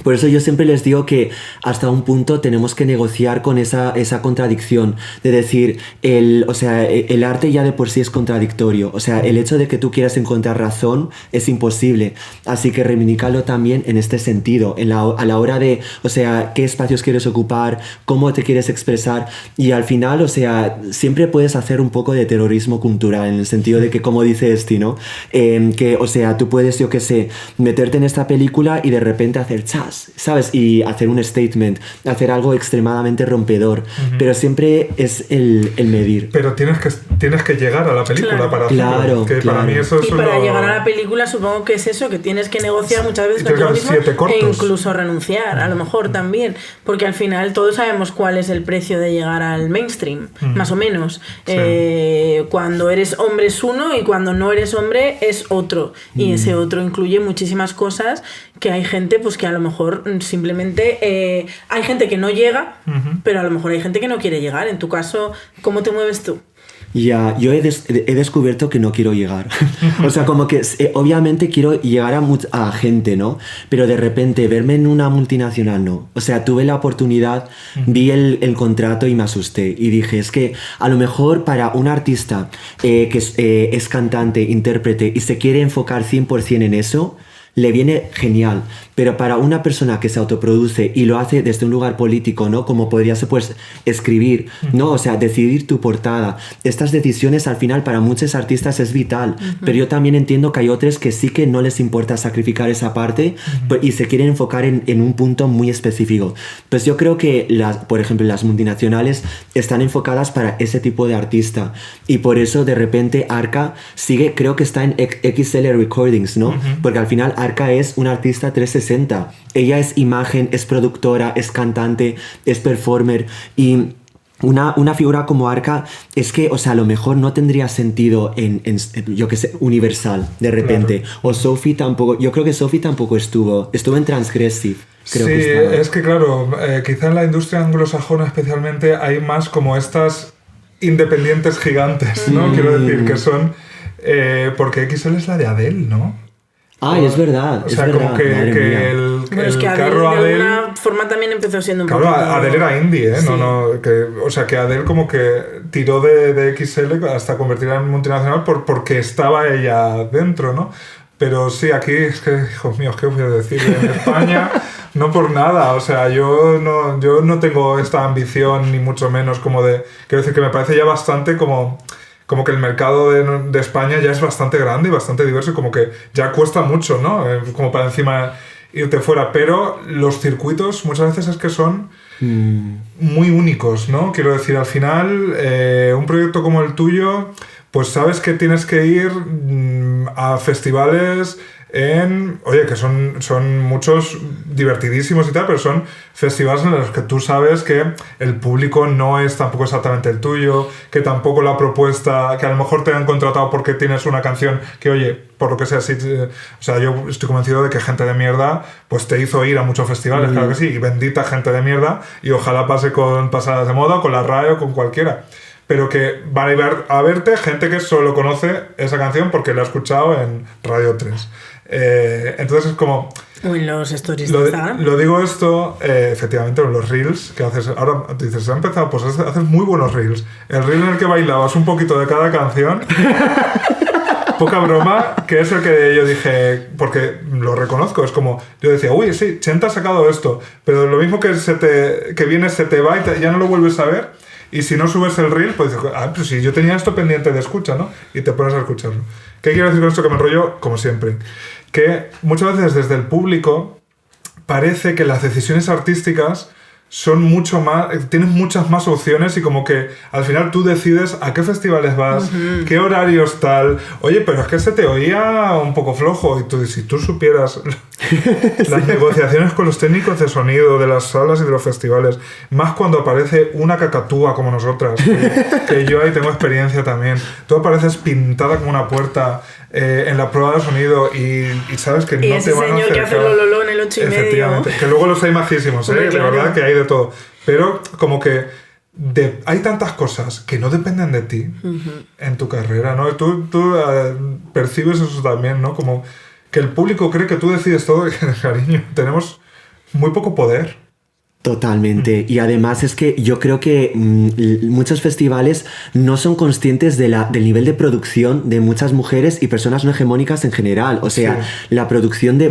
E: Por eso yo siempre les digo que hasta un punto tenemos que negociar con esa contradicción de decir, o sea, el arte ya de por sí es contradictorio. O sea, el hecho de que tú quieras encontrar razón es imposible. Así que reivindícalo también en este sentido, a la hora de, o sea, qué espacios quieres ocupar, cómo te quieres expresar, y al final, o sea, siempre puedes hacer un poco de terrorismo cultural, en el sentido de que, como dice Esti, ¿no? Que, o sea, tú puedes, yo qué sé, meterte en esta película y de repente hacer chas, ¿sabes? Y hacer un statement, hacer algo extremadamente rompedor, pero siempre es el medir.
D: Pero tienes que llegar a la película para hacerlo. Que para mí eso es
C: para llegar a la película supongo que es eso, que tienes que negociar muchas veces contigo mismo e incluso renunciar, a lo mejor también, porque al final todos sabemos cuál es el precio de llegar al mainstream, más o menos. Cuando eres hombre es uno y cuando no eres hombre es otro, y ese otro incluye muchísimas cosas que hay gente pues que a lo mejor simplemente hay gente que no llega, pero a lo mejor hay gente que no quiere llegar. En tu caso, ¿cómo te mueves tú?
E: Ya, yo he descubierto que no quiero llegar. O sea, como que obviamente quiero llegar a gente, ¿no? Pero de repente verme en una multinacional, no. O sea, tuve la oportunidad, vi el contrato y me asusté. Y dije, es que a lo mejor para un artista que es cantante, intérprete y se quiere enfocar 100% en eso, le viene genial, pero para una persona que se autoproduce y lo hace desde un lugar político, ¿no? Como podría ser, pues, escribir, ¿no? O sea, decidir tu portada. Estas decisiones, al final, para muchos artistas es vital, pero yo también entiendo que hay otros que sí que no les importa sacrificar esa parte y se quieren enfocar en un punto muy específico. Pues yo creo que, por ejemplo, las multinacionales están enfocadas para ese tipo de artista, y por eso, de repente, Arca sigue, creo que está en XL Recordings, ¿no? Porque al final Arca es una artista 360. Ella es imagen, es productora, es cantante, es performer, y una figura como Arca es que, o sea, a lo mejor no tendría sentido en yo que sé, Universal, de repente. Claro. O Sophie tampoco, yo creo que Sophie tampoco estuvo en Transgressive. Creo que
D: es que claro, quizá en la industria anglosajona especialmente hay más como estas independientes gigantes, ¿no? Quiero decir que son, porque XL es la de Adele, ¿no?
E: Es verdad.
D: O sea, como que el
C: es que
D: carro
C: Adele, de
D: Adele,
C: alguna forma también empezó siendo un
D: claro,
C: poquito...
D: Adele era indie, ¿eh?
C: Sí.
D: O sea, que Adele como que tiró de XL hasta convertirla en multinacional porque estaba ella dentro, ¿no? Pero sí, aquí es que, hijos míos, ¿qué voy a decir? En España, no por nada, o sea, yo no tengo esta ambición, ni mucho menos como de... Quiero decir que me parece ya bastante como que el mercado de España ya es bastante grande y bastante diverso, y como que ya cuesta mucho, ¿no? Como para encima irte fuera, pero los circuitos muchas veces es que son muy únicos, ¿no? Quiero decir, al final, un proyecto como el tuyo, pues sabes que tienes que ir a festivales que son muchos divertidísimos y tal, pero son festivales en los que tú sabes que el público no es tampoco exactamente el tuyo, que tampoco la propuesta, que a lo mejor te han contratado porque tienes una canción que, oye, por lo que sea, sí, o sea, yo estoy convencido de que gente de mierda pues te hizo ir a muchos festivales, claro que sí, y bendita gente de mierda, y ojalá pase con Pasadas de Moda, con la RAE o con cualquiera. Pero que van a verte gente que solo conoce esa canción porque la ha escuchado en Radio 3. Entonces es como...
C: O en los stories de Instagram.
D: Lo digo esto, efectivamente, en los reels que haces. Ahora dices, ha empezado, pues haces muy buenos reels. El reel en el que bailabas un poquito de cada canción... Poca broma, que es el que yo dije, porque lo reconozco, es como, yo decía, uy, sí, Chenta ha sacado esto, pero lo mismo que viene se te va y ya no lo vuelves a ver, y si no subes el reel, pues dices, pues si yo tenía esto pendiente de escucha, ¿no? Y te pones a escucharlo. ¿Qué quiero decir con esto? Que me enrollo, como siempre. Que muchas veces desde el público parece que las decisiones artísticas son mucho más, tienes muchas más opciones y como que al final tú decides a qué festivales vas, qué horarios tal. Oye, pero es que se te oía un poco flojo y tú, si tú supieras las negociaciones con los técnicos de sonido de las salas y de los festivales, más cuando aparece una cacatúa como nosotras, que yo ahí tengo experiencia también. Tú apareces pintada como una puerta en la prueba de sonido y sabes que
C: y
D: no te van a acercar.
C: Y ese señor que hace lololo en el 8 y medio.
D: Efectivamente, que luego los hay majísimos,
C: Hombre, claro.
D: De verdad que hay de todo. Pero como que hay tantas cosas que no dependen de ti en tu carrera, ¿no? Tú percibes eso también, ¿no? Como que el público cree que tú decides todo y que, cariño, tenemos muy poco poder.
E: Totalmente. Y además es que yo creo que muchos festivales no son conscientes del nivel de producción de muchas mujeres y personas no hegemónicas en general. O sea, la producción de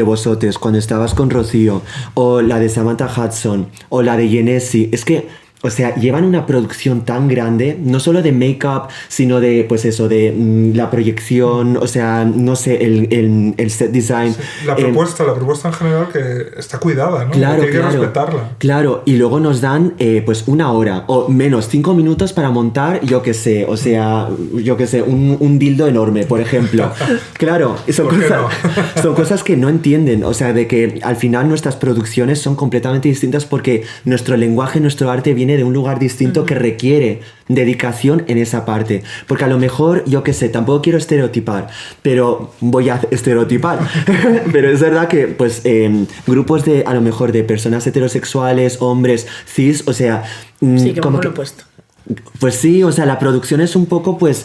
E: vosotros cuando estabas con Rocío, o la de Samantha Hudson, o la de Genesi. Es que, o sea, llevan una producción tan grande, no solo de make-up, sino de, pues eso, de la proyección, o sea, no sé, el set design.
D: Sí, la propuesta en general que está cuidada, ¿no?
E: Claro,
D: hay que respetarla.
E: Claro, y luego nos dan, pues, 1 hora, o menos, 5 minutos para montar, yo qué sé, un dildo enorme, por ejemplo. Claro, son cosas que no entienden, o sea, de que al final nuestras producciones son completamente distintas porque nuestro lenguaje, nuestro arte viene de un lugar distinto que requiere dedicación en esa parte. Porque a lo mejor, yo qué sé, tampoco quiero estereotipar, pero voy a estereotipar. Pero es verdad que, pues, grupos de, a lo mejor, de personas heterosexuales, hombres, cis, o sea...
C: Sí, que como lo he puesto.
E: Pues sí, o sea, la producción es un poco, pues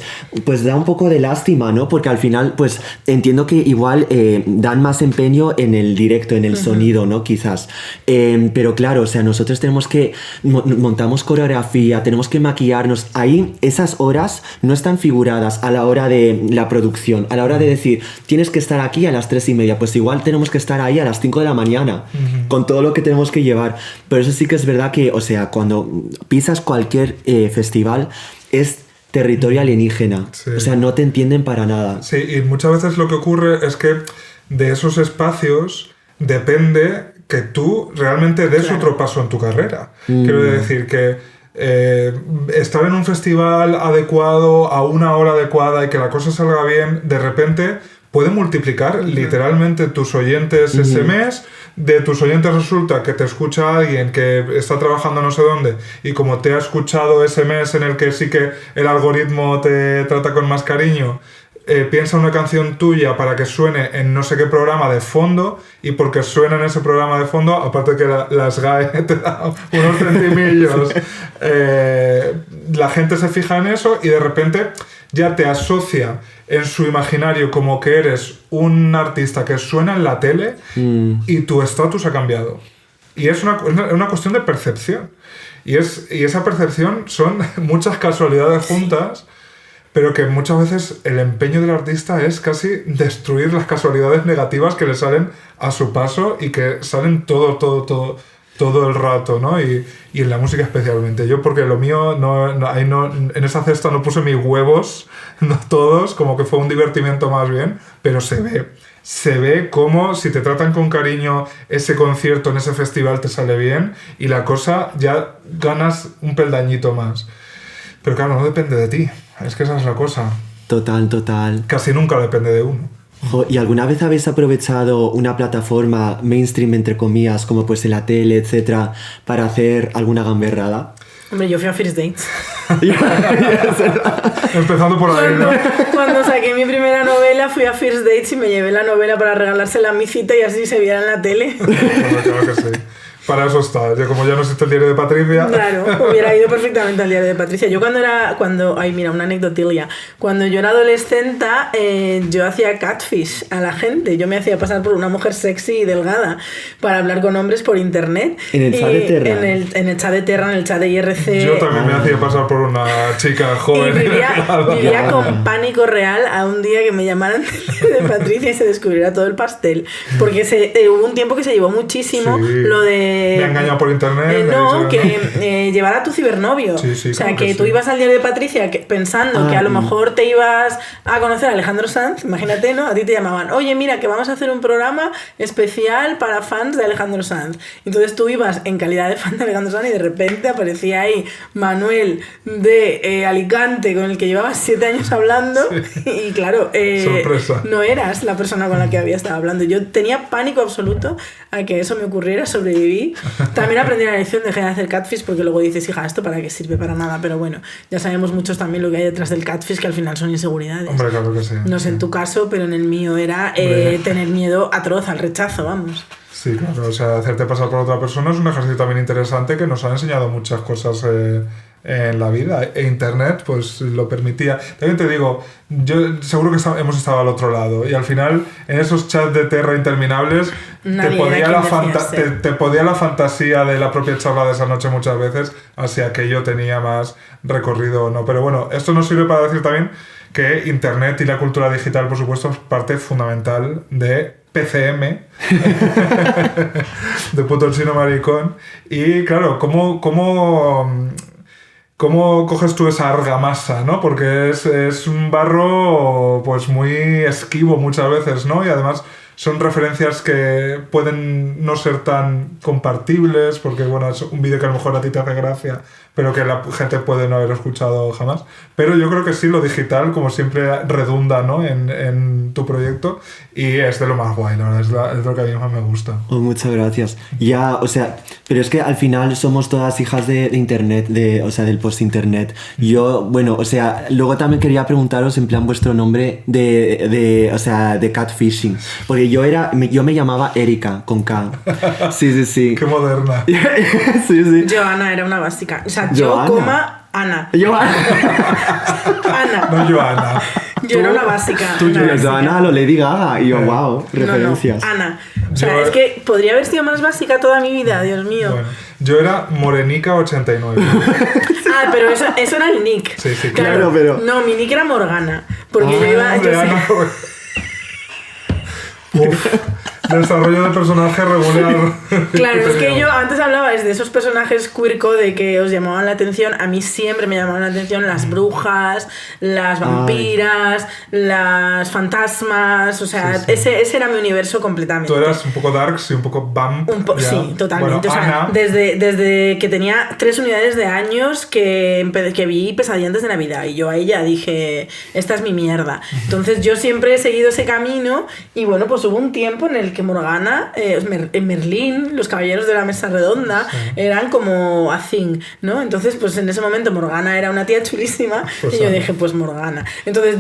E: da un poco de lástima, ¿no? Porque al final, pues entiendo que igual dan más empeño en el directo, en el sonido, ¿no? Quizás. Pero claro, o sea, nosotros tenemos que... montamos coreografía, tenemos que maquillarnos. Ahí, esas horas no están figuradas a la hora de la producción. A la hora de decir, tienes que estar aquí a las 3:30. Pues igual tenemos que estar ahí a las 5 de la mañana. Con todo lo que tenemos que llevar. Pero eso sí que es verdad que, o sea, cuando pisas cualquier... festival es territorio alienígena. Sí. O sea, no te entienden para nada.
D: Sí, y muchas veces lo que ocurre es que de esos espacios depende que tú realmente des otro paso en tu carrera. Quiero decir que estar en un festival adecuado, a una hora adecuada y que la cosa salga bien, de repente puede multiplicar literalmente tus oyentes ese mes. De tus oyentes resulta que te escucha alguien que está trabajando no sé dónde y como te ha escuchado ese mes en el que sí que el algoritmo te trata con más cariño, piensa una canción tuya para que suene en no sé qué programa de fondo y porque suena en ese programa de fondo, aparte que la SGAE te da unos centimillos, la gente se fija en eso y de repente ya te asocia en su imaginario como que eres un artista que suena en la tele y tu estatus ha cambiado. Y es una cuestión de percepción. Y esa percepción son muchas casualidades juntas, pero que muchas veces el empeño del artista es casi destruir las casualidades negativas que le salen a su paso y que salen todo el rato, ¿no? Y en la música especialmente. Yo, porque lo mío, en esa cesta no puse mis huevos, no todos, como que fue un divertimento más bien, pero se ve como si te tratan con cariño, ese concierto en ese festival te sale bien y la cosa ya ganas un peldañito más. Pero claro, no depende de ti, es que esa es la cosa.
E: Total.
D: Casi nunca depende de uno.
E: ¿Y alguna vez habéis aprovechado una plataforma mainstream, entre comillas, como pues en la tele, etcétera, para hacer alguna gamberrada?
C: Hombre, yo fui a First Dates.
D: Empezando por ahí, ¿no?
C: Cuando saqué mi primera novela, fui a First Dates y me llevé la novela para regalársela a mi cita y así se viera en la tele.
D: Claro que sí. Para eso está. Como ya no existe el diario de Patricia.
C: Claro, hubiera ido perfectamente al diario de Patricia. Yo ay, mira, una anecdotilia. Cuando yo era adolescente, yo hacía catfish a la gente. Yo me hacía pasar por una mujer sexy y delgada para hablar con hombres por internet.
E: ¿En el chat de Terra?
C: En el chat de Terra, en el chat de IRC.
D: Yo también me hacía pasar por una chica joven.
C: Y vivía con pánico real a un día que me llamaran de Patricia y se descubriera todo el pastel. Porque hubo un tiempo que se llevó muchísimo lo de
D: Me ha engañado por internet.
C: No, que llevara a tu cibernovio.
D: Sí,
C: o sea,
D: claro
C: que tú
D: sí.
C: ibas al diario de Patricia pensando que a lo mejor te ibas a conocer a Alejandro Sanz, imagínate, ¿no? A ti te llamaban, oye, mira, que vamos a hacer un programa especial para fans de Alejandro Sanz. Entonces tú ibas en calidad de fan de Alejandro Sanz y de repente aparecía ahí Manuel de Alicante, con el que llevabas 7 años hablando, y claro,
D: sorpresa.
C: no eras la persona con la que había estado hablando. Yo tenía pánico absoluto a que eso me ocurriera, sobreviví. También aprendí la lección, dejé de hacer catfish, porque luego dices, hija, ¿esto para qué sirve? Para nada. Pero bueno, ya sabemos muchos también lo que hay detrás del catfish, que al final son inseguridades.
D: Hombre, claro que sí.
C: No sé en tu caso, pero en el mío era tener miedo atroz al rechazo, vamos.
D: Sí, claro, o sea, hacerte pasar por otra persona es un ejercicio también interesante que nos ha enseñado muchas cosas en la vida. E Internet, pues, lo permitía. También te digo, yo seguro que hemos estado al otro lado y al final, en esos chats de Terra interminables, te podía la fantasía de la propia charla de esa noche muchas veces, así aquello tenía más recorrido o no. Pero bueno, esto nos sirve para decir también que Internet y la cultura digital, por supuesto, es parte fundamental de PCM, de puto chino maricón. Y claro, ¿cómo coges tú esa argamasa, ¿no? Porque es un barro pues muy esquivo muchas veces, ¿no? Y además son referencias que pueden no ser tan compartibles, porque bueno, es un vídeo que a lo mejor a ti te hace gracia, pero que la gente puede no haber escuchado jamás. Pero yo creo que sí, lo digital, como siempre, redunda, ¿no? en tu proyecto, y es de lo más guay, la verdad, es lo que a mí más me gusta.
E: Oh, muchas gracias. Ya, o sea, pero es que al final somos todas hijas de internet, o sea, del post-internet. Yo, bueno, o sea, luego también quería preguntaros en plan vuestro nombre o sea, de catfishing, porque yo me llamaba Erika, con K. Sí.
D: Qué moderna.
E: Sí.
C: Joana era una básica. O sea,
E: Joana.
C: yo, coma, Ana. Ana.
D: No, Joana.
C: Yo era una básica.
E: Joana lo Lady Gaga. Y yo, wow, referencias.
C: No, Ana. O sea, es que podría haber sido más básica toda mi vida, Dios mío.
D: Bueno, yo era Morenica89.
C: Pero eso era el nick.
D: Sí,
E: claro, pero...
C: No, mi nick era Morgana. Porque yo iba...
D: Desarrollo de personaje regular.
C: Claro, es que yo antes hablaba de esos personajes queerco de que os llamaban la atención. A mí siempre me llamaban la atención las brujas, las vampiras, las fantasmas. O sea, sí. Ese era mi universo completamente.
D: Tú eras un poco darks y un poco vamp.
C: Sí, totalmente.
D: Bueno,
C: o sea, desde que tenía 3 unidades de años que vi Pesadilla antes de Navidad, y yo a ella dije, esta es mi mierda. Entonces yo siempre he seguido ese camino, y bueno, pues hubo un tiempo en el que Morgana, Merlín, los caballeros de la mesa redonda, eran como a thing, ¿no? Entonces, pues en ese momento Morgana era una tía chulísima, pues y yo dije, pues Morgana. Entonces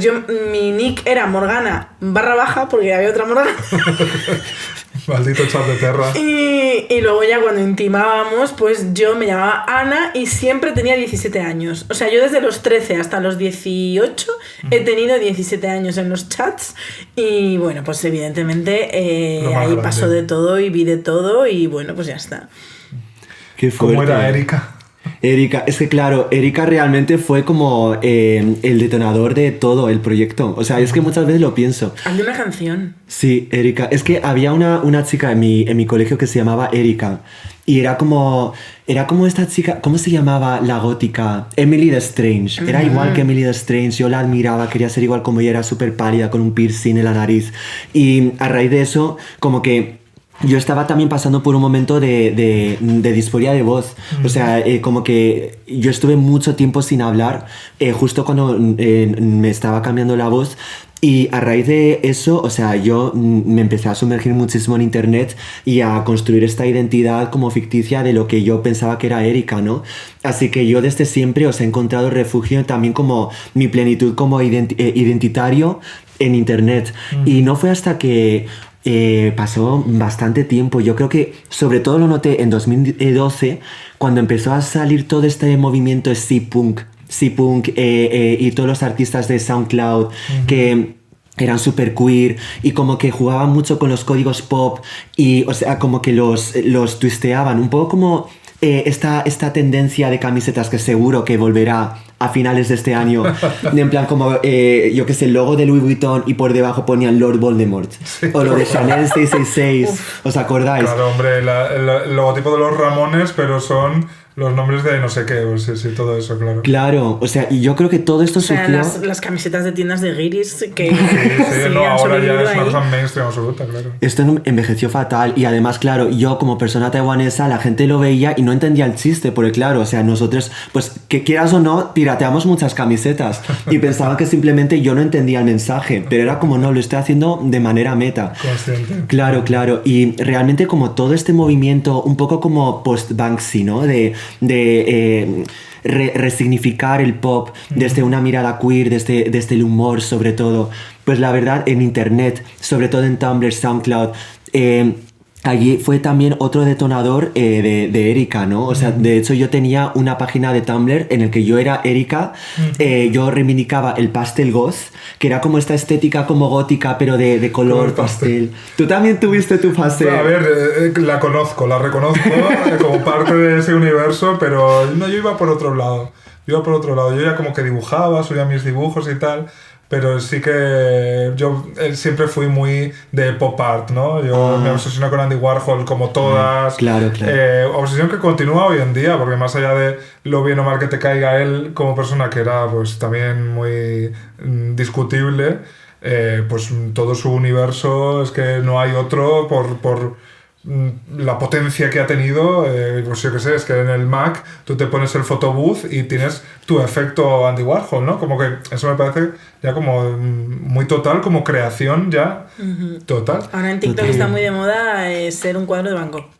C: mi nick era Morgana _ porque había otra Morgana.
D: Maldito chat de Terra.
C: Y luego ya cuando intimábamos, pues yo me llamaba Ana y siempre tenía 17 años. O sea, yo desde los 13 hasta los 18 he tenido 17 años en los chats, y bueno, pues evidentemente ahí grande. Pasó de todo y vi de todo, y bueno, pues ya está.
E: Qué fuerte.
D: ¿Cómo era Erika?
E: Erika, es que claro, Erika realmente fue como el detonador de todo el proyecto. O sea, es que muchas veces lo pienso.
C: Hazle una canción.
E: Sí, Erika. Es que había una chica en mi colegio que se llamaba Erika. Y era como esta chica, ¿cómo se llamaba la gótica? Emily the Strange. Era igual que Emily the Strange. Yo la admiraba, quería ser igual como ella. Era súper pálida, con un piercing en la nariz. Y a raíz de eso, como que yo estaba también pasando por un momento de disforia de voz. O sea, como que yo estuve mucho tiempo sin hablar, justo cuando me estaba cambiando la voz. Y a raíz de eso, o sea, yo me empecé a sumergir muchísimo en internet y a construir esta identidad como ficticia de lo que yo pensaba que era Erika, ¿no? Así que yo desde siempre os he encontrado refugio también como mi plenitud como identitario en internet. Y no fue hasta que pasó bastante tiempo. Yo creo que sobre todo lo noté en 2012, cuando empezó a salir todo este movimiento de C-Punk y todos los artistas de SoundCloud que eran super queer y como que jugaban mucho con los códigos pop y, o sea, como que los twisteaban, un poco como esta tendencia de camisetas que seguro que volverá a finales de este año, en plan como, yo que sé, el logo de Louis Vuitton y por debajo ponían Lord Voldemort, o lo de Chanel 666, ¿os acordáis?
D: Claro, hombre, el logotipo de los Ramones, pero son los nombres de no sé qué, o sí, todo eso, claro.
E: Claro, o sea, y yo creo que todo esto surgió...
C: las camisetas de tiendas de guiris que
D: Sí, no,
C: han
D: ahora ya es una
C: ahí.
D: cosa mainstream absoluta, claro.
E: Esto envejeció fatal y además, claro, yo como persona taiwanesa, la gente lo veía y no entendía el chiste, porque claro, o sea, nosotros, pues que quieras o no, pirateamos muchas camisetas y pensaban que simplemente yo no entendía el mensaje, pero era como, no, lo estoy haciendo de manera meta.
D: Consciente.
E: Claro, y realmente como todo este movimiento, un poco como post-Banksy, ¿no? De resignificar el pop desde una mirada queer, desde el humor sobre todo. Pues la verdad, en internet, sobre todo en Tumblr, SoundCloud, allí fue también otro detonador de Erika, ¿no? O sea, de hecho yo tenía una página de Tumblr en el que yo era Erika, yo reivindicaba el pastel goth, que era como esta estética como gótica, pero de color pastel. ¿Tú también tuviste tu fase?
D: A ver, la reconozco como parte de ese universo, pero no, yo iba por otro lado. Yo ya como que dibujaba, subía mis dibujos y tal. Pero sí que yo siempre fui muy de pop art, ¿no? Yo me obsesioné con Andy Warhol como todas.
E: Claro.
D: Obsesión que continúa hoy en día, porque más allá de lo bien o mal que te caiga él como persona, que era pues también muy discutible, pues todo su universo es que no hay otro por la potencia que ha tenido, pues yo que sé, es que en el Mac tú te pones el photobooth y tienes tu efecto Andy Warhol, ¿no? Como que eso me parece ya como muy total, como creación ya total.
C: Ahora en TikTok está muy de moda ser un cuadro de Van Gogh.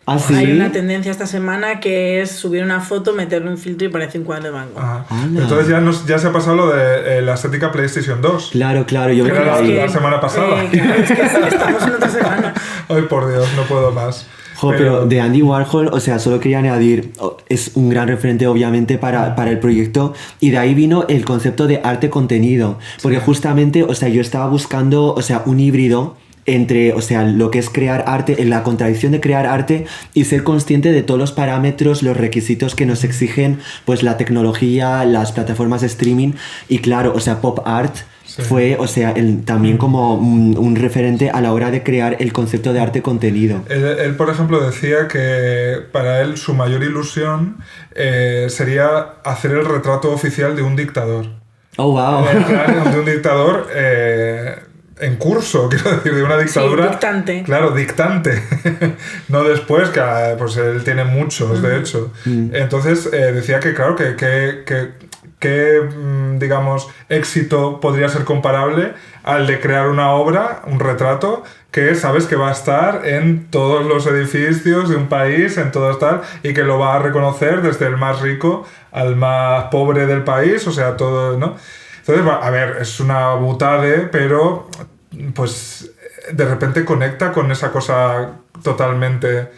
E: ¿Ah, sí?
C: Hay una tendencia esta semana que es subir una foto, meterle un filtro y parece un cuadro de Van Gogh.
D: Entonces ya se ha pasado lo de la estética PlayStation 2.
E: Claro, yo me
D: Era
E: quedé
D: la
E: ahí.
D: semana pasada.
C: Claro, es que estamos en otra semana.
D: Ay, por Dios, no puedo más.
E: Pero de Andy Warhol, o sea, solo quería añadir, es un gran referente obviamente para el proyecto, y de ahí vino el concepto de arte contenido, porque justamente, o sea, yo estaba buscando, o sea, un híbrido entre, o sea, lo que es crear arte, la contradicción de crear arte y ser consciente de todos los parámetros, los requisitos que nos exigen, pues la tecnología, las plataformas de streaming, y claro, o sea, pop art fue, o sea, también como un referente a la hora de crear el concepto de arte contenido.
D: Él, por ejemplo, decía que para él su mayor ilusión sería hacer el retrato oficial de un dictador.
E: Oh, wow.
D: De un dictador en curso, quiero decir, de una dictadura.
C: Sí, dictante.
D: Claro, dictante. No después, que pues él tiene muchos, de hecho. Entonces decía que, claro, que digamos, éxito podría ser comparable al de crear una obra, un retrato, que sabes que va a estar en todos los edificios de un país, en todo tal, y que lo va a reconocer desde el más rico al más pobre del país, o sea, todo, ¿no? Entonces, a ver, es una butade, pero pues de repente conecta con esa cosa totalmente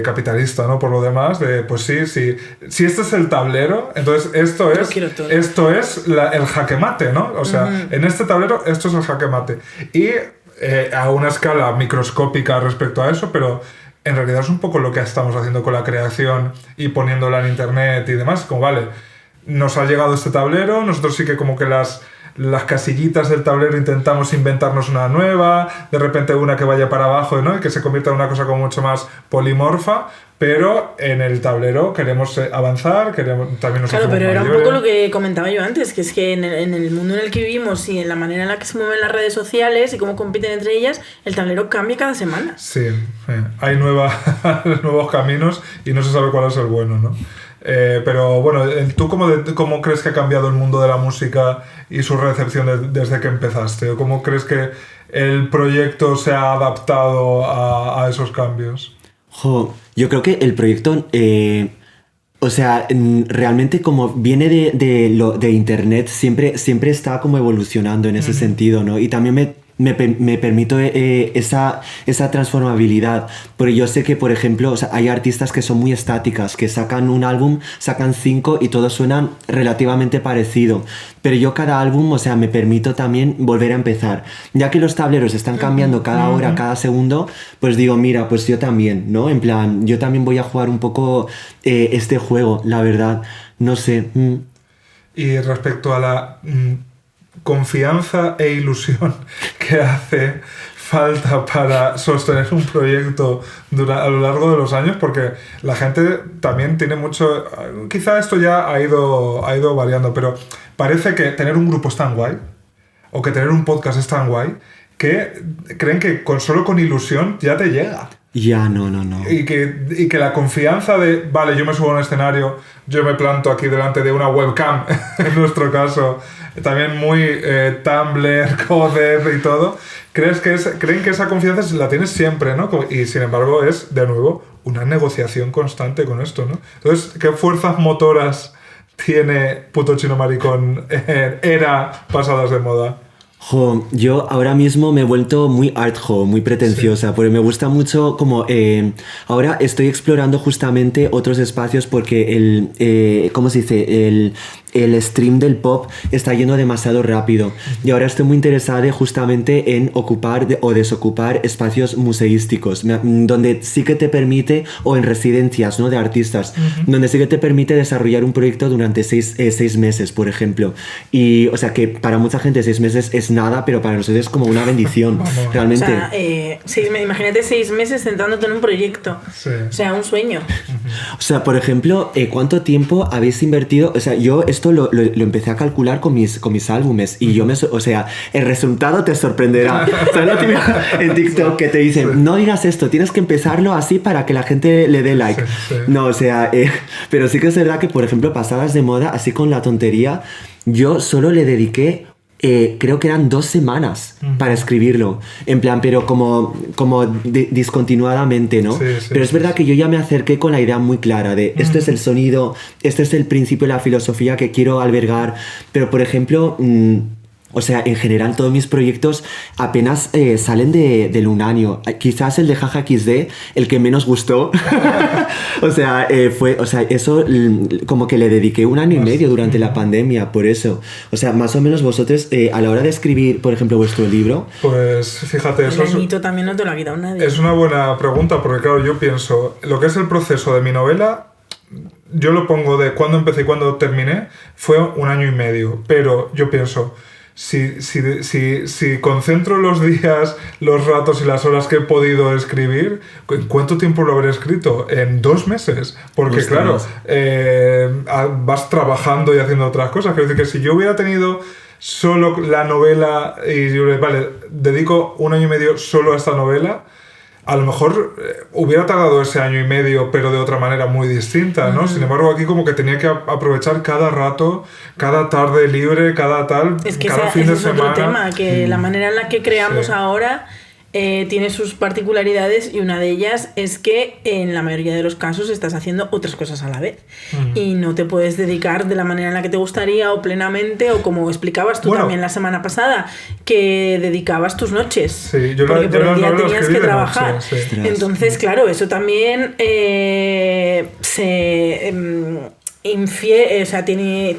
D: capitalista, ¿no? Por lo demás, de pues sí, si este es el tablero, entonces esto es el jaque mate, ¿no? O sea, en este tablero esto es el jaque mate. Y a una escala microscópica respecto a eso, pero en realidad es un poco lo que estamos haciendo con la creación y poniéndola en internet y demás, como vale, nos ha llegado este tablero, nosotros sí que como que las casillitas del tablero intentamos inventarnos una nueva, de repente una que vaya para abajo, ¿no? Y que se convierta en una cosa como mucho más polimorfa, pero en el tablero queremos avanzar, también nos
C: Claro, pero era un
D: mayores.
C: poco lo que comentaba yo antes, que es que en el mundo en el que vivimos y en la manera en la que se mueven las redes sociales y cómo compiten entre ellas, el tablero cambia cada semana.
D: Sí, hay nuevos caminos y no se sabe cuál es el bueno, ¿no? Pero bueno, ¿tú cómo crees que ha cambiado el mundo de la música y su recepción desde que empezaste? ¿O cómo crees que el proyecto se ha adaptado a esos cambios?
E: Yo creo que el proyecto, o sea, realmente como viene de internet, siempre está como evolucionando en ese sentido, ¿no? Y también me permito esa transformabilidad. Porque yo sé que, por ejemplo, o sea, hay artistas que son muy estáticas, que sacan un álbum, sacan 5 y todos suenan relativamente parecido. Pero yo cada álbum, o sea, me permito también volver a empezar. Ya que los tableros están cambiando cada hora, cada segundo, pues digo, mira, pues yo también, ¿no? En plan, yo también voy a jugar un poco este juego, la verdad. No sé.
D: Y respecto a la confianza e ilusión que hace falta para sostener un proyecto a lo largo de los años, porque la gente también tiene mucho... Quizá esto ya ha ido variando, pero parece que tener un grupo es tan guay, o que tener un podcast es tan guay, que creen que solo con ilusión ya te llega.
E: Ya, no.
D: Y que la confianza de, vale, yo me subo a un escenario, yo me planto aquí delante de una webcam, en nuestro caso, también muy Tumblr, Coded y todo, creen que esa confianza la tienes siempre, ¿no? Y sin embargo es, de nuevo, una negociación constante con esto, ¿no? Entonces, ¿qué fuerzas motoras tiene Puto Chino Maricón era pasadas de moda?
E: Jo, yo ahora mismo me he vuelto muy artjo, muy pretenciosa, porque me gusta mucho como... ahora estoy explorando justamente otros espacios porque ¿cómo se dice? El stream del pop está yendo demasiado rápido y ahora estoy muy interesada justamente en ocupar o desocupar espacios museísticos donde sí que te permite, o en residencias, ¿no? De artistas, donde sí que te permite desarrollar un proyecto durante 6 meses, por ejemplo. Y, o sea, que para mucha gente 6 meses es nada, pero para nosotros es como una bendición, realmente.
C: O sea, imagínate 6 meses centrándote en un proyecto.
D: Sí.
C: O sea, un sueño.
E: O sea, por ejemplo, ¿cuánto tiempo habéis invertido? O sea, yo esto lo empecé a calcular con mis álbumes y yo o sea, el resultado te sorprenderá. ¿Sabes lo típico en TikTok que te dicen, no digas esto, tienes que empezarlo así para que la gente le dé like?
D: Sí.
E: No, o sea, pero sí que es verdad que, por ejemplo, pasadas de moda, así con la tontería, yo solo le dediqué creo que eran 2 semanas para escribirlo, en plan, pero como discontinuadamente, ¿no?
D: Sí,
E: pero es verdad que yo ya me acerqué con la idea muy clara de esto es el sonido, este es el principio y la filosofía que quiero albergar, pero por ejemplo... o sea, en general todos mis proyectos apenas salen del 1 año. Quizás el de Jaja XD, el que menos gustó. O sea, eso como que le dediqué 1 año y medio durante la pandemia, por eso. O sea, más o menos vosotros, a la hora de escribir, por ejemplo, vuestro libro...
D: Pues fíjate, eso
C: el añito también no te lo ha quitado nadie.
D: Es una buena pregunta, porque claro, yo pienso, lo que es el proceso de mi novela... Yo lo pongo de cuándo empecé y cuándo terminé, fue 1 año y medio, pero yo pienso... Si concentro los días, los ratos y las horas que he podido escribir, ¿en cuánto tiempo lo habré escrito? En 2 meses. Porque claro, vas trabajando y haciendo otras cosas. Quiero decir que si yo hubiera tenido solo la novela y yo, vale, dedico 1 año y medio solo a esta novela, a lo mejor hubiera tardado ese 1 año y medio, pero de otra manera muy distinta, ¿no? Sin embargo, aquí como que tenía que aprovechar cada rato, cada tarde libre, cada tal,
C: es que
D: cada fin de semana.
C: Es otro tema, que la manera en la que creamos ahora tiene sus particularidades, y una de ellas es que en la mayoría de los casos estás haciendo otras cosas a la vez y no te puedes dedicar de la manera en la que te gustaría o plenamente, o como explicabas tú también la semana pasada, que dedicabas tus noches, porque por el día tenías que trabajar.
D: Noche, sí.
C: Entonces, claro, eso también tiene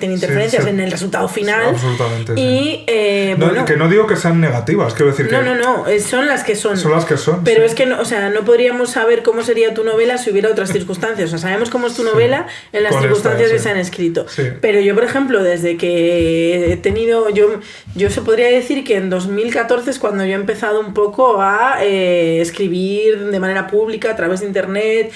C: interferencias en el resultado final.
D: Absolutamente.
C: Y
D: que no digo que sean negativas, quiero decir que...
C: No, son las que son.
D: Son las que son.
C: Pero es que no podríamos saber cómo sería tu novela si hubiera otras circunstancias. O sea, sabemos cómo es tu novela en las circunstancias que se han escrito. Sí. Pero yo, por ejemplo, desde que he tenido... Yo se podría decir que en 2014 es cuando yo he empezado un poco a escribir de manera pública a través de internet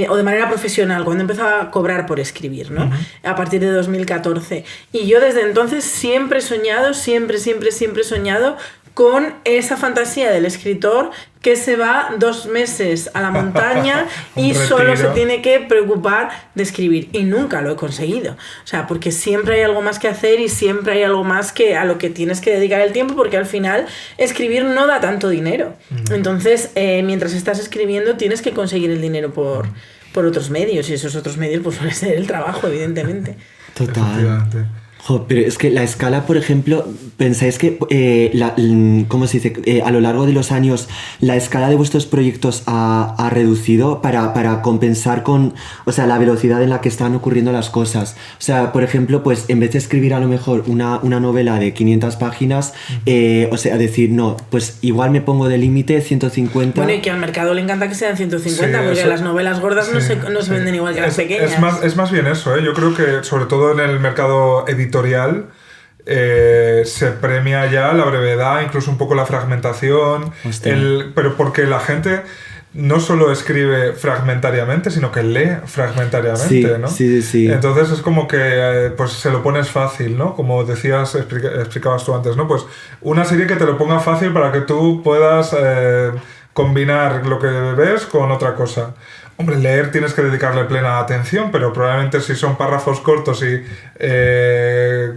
C: o de manera profesional, cuando he empezado a cobrar por escribir, ¿no? A partir de 2014. Y yo desde entonces siempre he soñado, siempre he soñado con esa fantasía del escritor que se va 2 meses a la montaña y solo se tiene que preocupar de escribir. Y nunca lo he conseguido. O sea, porque siempre hay algo más que hacer y siempre hay algo más a lo que tienes que dedicar el tiempo, porque al final escribir no da tanto dinero. Entonces, mientras estás escribiendo tienes que conseguir el dinero por otros medios, y esos otros medios pues suele ser el trabajo, evidentemente.
E: Total. Jo, pero es que la escala, por ejemplo, ¿pensáis que, ¿cómo se dice? A lo largo de los años, la escala de vuestros proyectos ha reducido para compensar con, o sea, la velocidad en la que están ocurriendo las cosas? O sea, por ejemplo, pues en vez de escribir a lo mejor una novela de 500 páginas, o sea, decir, no, pues igual me pongo de límite 150.
C: Bueno, y que al mercado le encanta que sean 150, porque las novelas gordas no se venden igual que las pequeñas.
D: Es más bien eso, ¿eh? Yo creo que, sobre todo en el mercado editorial, se premia ya la brevedad, incluso un poco la fragmentación, pero porque la gente no solo escribe fragmentariamente, sino que lee fragmentariamente, ¿no?
E: Sí.
D: Entonces es como que pues se lo pones fácil, ¿no? Como decías, explicabas tú antes, ¿no? Pues una serie que te lo ponga fácil para que tú puedas combinar lo que ves con otra cosa. Hombre, leer tienes que dedicarle plena atención, pero probablemente si son párrafos cortos y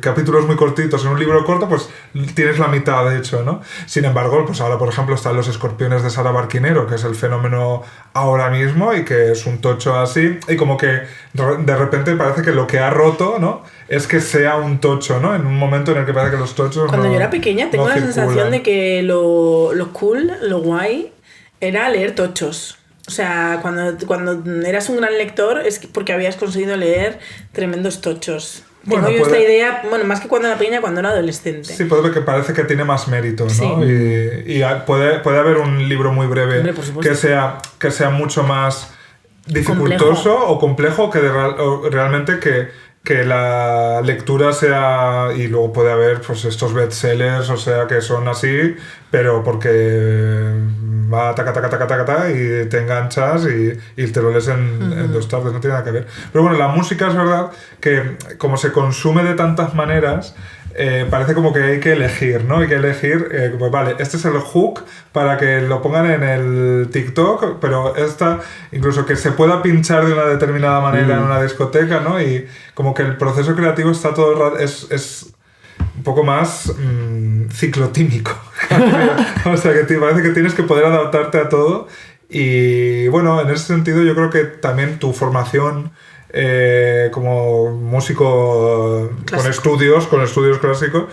D: capítulos muy cortitos en un libro corto, pues tienes la mitad, de hecho, ¿no? Sin embargo, pues ahora, por ejemplo, están Los escorpiones de Sara Barquinero, que es el fenómeno ahora mismo y que es un tocho así, y como que de repente parece que lo que ha roto, ¿no?, es que sea un tocho, ¿no? En un momento en el que parece que los tochos
C: Cuando yo era pequeña tengo la sensación de que lo cool, lo guay, era leer tochos. O sea, cuando eras un gran lector es porque habías conseguido leer tremendos tochos. Bueno, tengo yo esta idea, bueno, más que cuando era pequeña, cuando era adolescente.
D: Sí, puede que parece que tiene más mérito, ¿no?
C: Sí.
D: Y puede haber un libro muy breve.
C: Hombre, por supuesto.
D: que sea mucho más dificultoso o complejo que realmente que la lectura sea, y luego puede haber pues estos bestsellers, o sea, que son así, pero porque va taca y te enganchas y te lo lees en 2 tardes, no tiene nada que ver. Pero bueno, la música es verdad que como se consume de tantas maneras, parece como que hay que elegir, ¿no? Hay que elegir, pues vale, este es el hook para que lo pongan en el TikTok, pero incluso que se pueda pinchar de una determinada manera en una discoteca, ¿no? Y como que el proceso creativo está todo el rato, es un poco más ciclotímico. O sea, que parece que tienes que poder adaptarte a todo. Y bueno, en ese sentido yo creo que también tu formación como músico con estudios clásicos,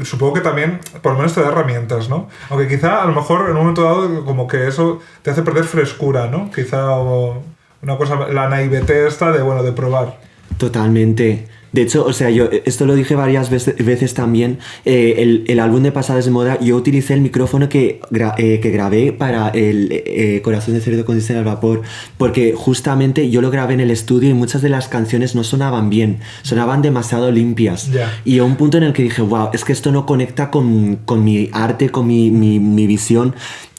D: supongo que también por lo menos te da herramientas, ¿no? Aunque quizá a lo mejor en un momento dado como que eso te hace perder frescura, ¿no? Quizá una cosa, la naivete esta de probar.
E: Totalmente. De hecho, o sea, yo esto lo dije varias veces también. El álbum de Pasadas de Moda, yo utilicé el micrófono que grabé para el Corazón de Cerdo con Diésel al Vapor, porque justamente yo lo grabé en el estudio y muchas de las canciones no sonaban bien, sonaban demasiado limpias.
D: Yeah.
E: Y a un punto en el que dije, wow, es que esto no conecta con mi arte, con mi visión.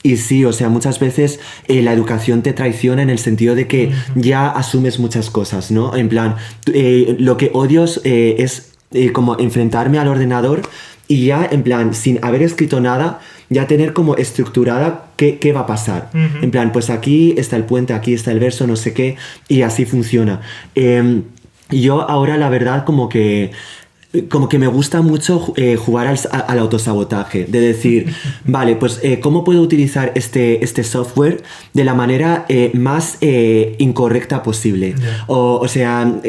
E: Y sí, o sea, muchas veces la educación te traiciona en el sentido de que ya asumes muchas cosas, ¿no? En plan, lo que odio es como enfrentarme al ordenador y ya, en plan, sin haber escrito nada, ya tener como estructurada qué va a pasar. En plan, pues aquí está el puente, aquí está el verso, no sé qué, y así funciona. Yo ahora, la verdad, como que me gusta mucho jugar al autosabotaje, de decir, vale, pues ¿cómo puedo utilizar este software de la manera más incorrecta posible?
D: Yeah.
E: O sea,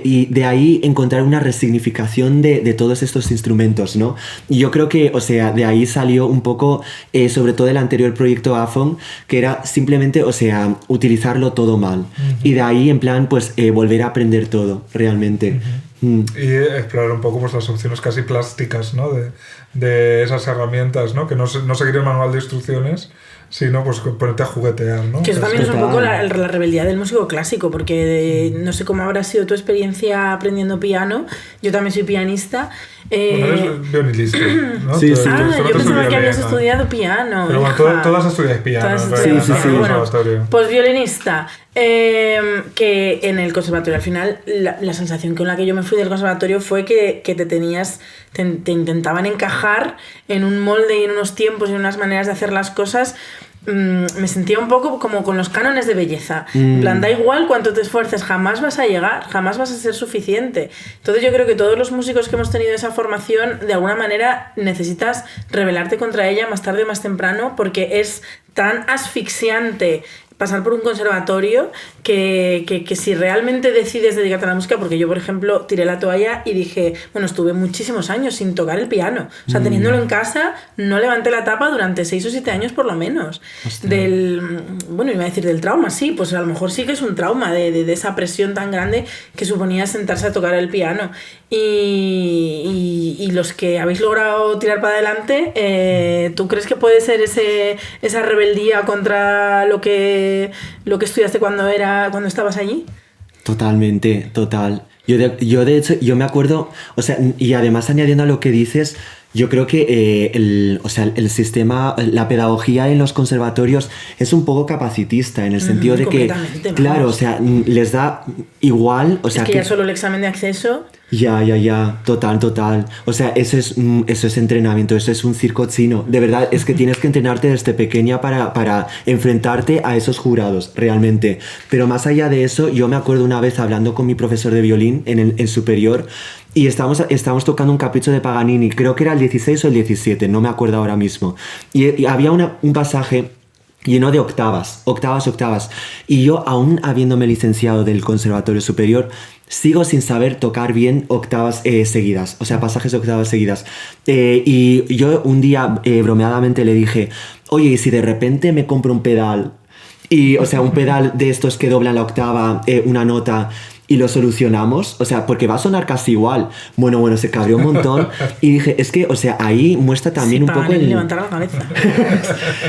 E: y de ahí encontrar una resignificación de todos estos instrumentos, ¿no? Y yo creo que, o sea, de ahí salió un poco, sobre todo el anterior proyecto AFON, que era simplemente, o sea, utilizarlo todo mal. Y de ahí, en plan, pues volver a aprender todo, realmente.
D: Y explorar un poco pues las opciones casi plásticas, ¿no? de esas herramientas, ¿no? Que no seguir el manual de instrucciones, sino pues ponerte a juguetear, ¿no?
C: Que eso también es un poco la rebeldía del músico clásico, porque no sé cómo habrá sido tu experiencia aprendiendo piano. Yo también soy pianista.
D: Bueno, eres violinista, ¿no?
E: Sí, sí.
C: Yo pensaba que habías estudiado piano.
D: Pero bueno, todas estudiáis piano.
E: Sí.
C: Bueno, pues violinista. Que en el conservatorio, al final, la sensación con la que yo me fui del conservatorio fue que te intentaban encajar en un molde y en unos tiempos y en unas maneras de hacer las cosas. Me sentía un poco como con los cánones de belleza. En plan, da igual cuánto te esfuerces, jamás vas a llegar, jamás vas a ser suficiente. Entonces yo creo que todos los músicos que hemos tenido esa formación, de alguna manera necesitas rebelarte contra ella más tarde o más temprano, porque es tan asfixiante pasar por un conservatorio que si realmente decides dedicarte a la música, porque yo, por ejemplo, tiré la toalla y dije, bueno, estuve muchísimos años sin tocar el piano. O sea, teniéndolo en casa, no levanté la tapa durante 6 o 7 años por lo menos. Bueno, iba a decir del trauma, sí, pues a lo mejor sí que es un trauma de esa presión tan grande que suponía sentarse a tocar el piano. Y los que habéis logrado tirar para adelante, ¿tú crees que puede ser esa rebeldía contra lo que estudiaste cuando estabas allí?
E: Totalmente, total. Yo de hecho, yo me acuerdo, o sea, y además añadiendo a lo que dices, yo creo que el sistema, la pedagogía en los conservatorios es un poco capacitista, en el sentido de que, claro, o sea, les da igual, o sea,
C: es que ya solo el examen de acceso...
E: Ya, total. O sea, eso es entrenamiento, eso es un circo chino. De verdad, es que tienes que entrenarte desde pequeña para enfrentarte a esos jurados, realmente. Pero más allá de eso, yo me acuerdo una vez hablando con mi profesor de violín en superior, y estábamos tocando un capricho de Paganini, creo que era el 16 o el 17, no me acuerdo ahora mismo. Y había un pasaje lleno de octavas. Y yo, aún habiéndome licenciado del Conservatorio Superior, sigo sin saber tocar bien octavas seguidas, o sea, pasajes de octavas seguidas. Y yo un día bromeadamente le dije, oye, ¿y si de repente me compro un pedal? Y, o sea, un pedal de estos que doblan la octava, una nota, y lo solucionamos, o sea, porque va a sonar casi igual. Bueno, se cabreó un montón y dije, es que, o sea, ahí muestra también un poco el...
C: levantar la cabeza.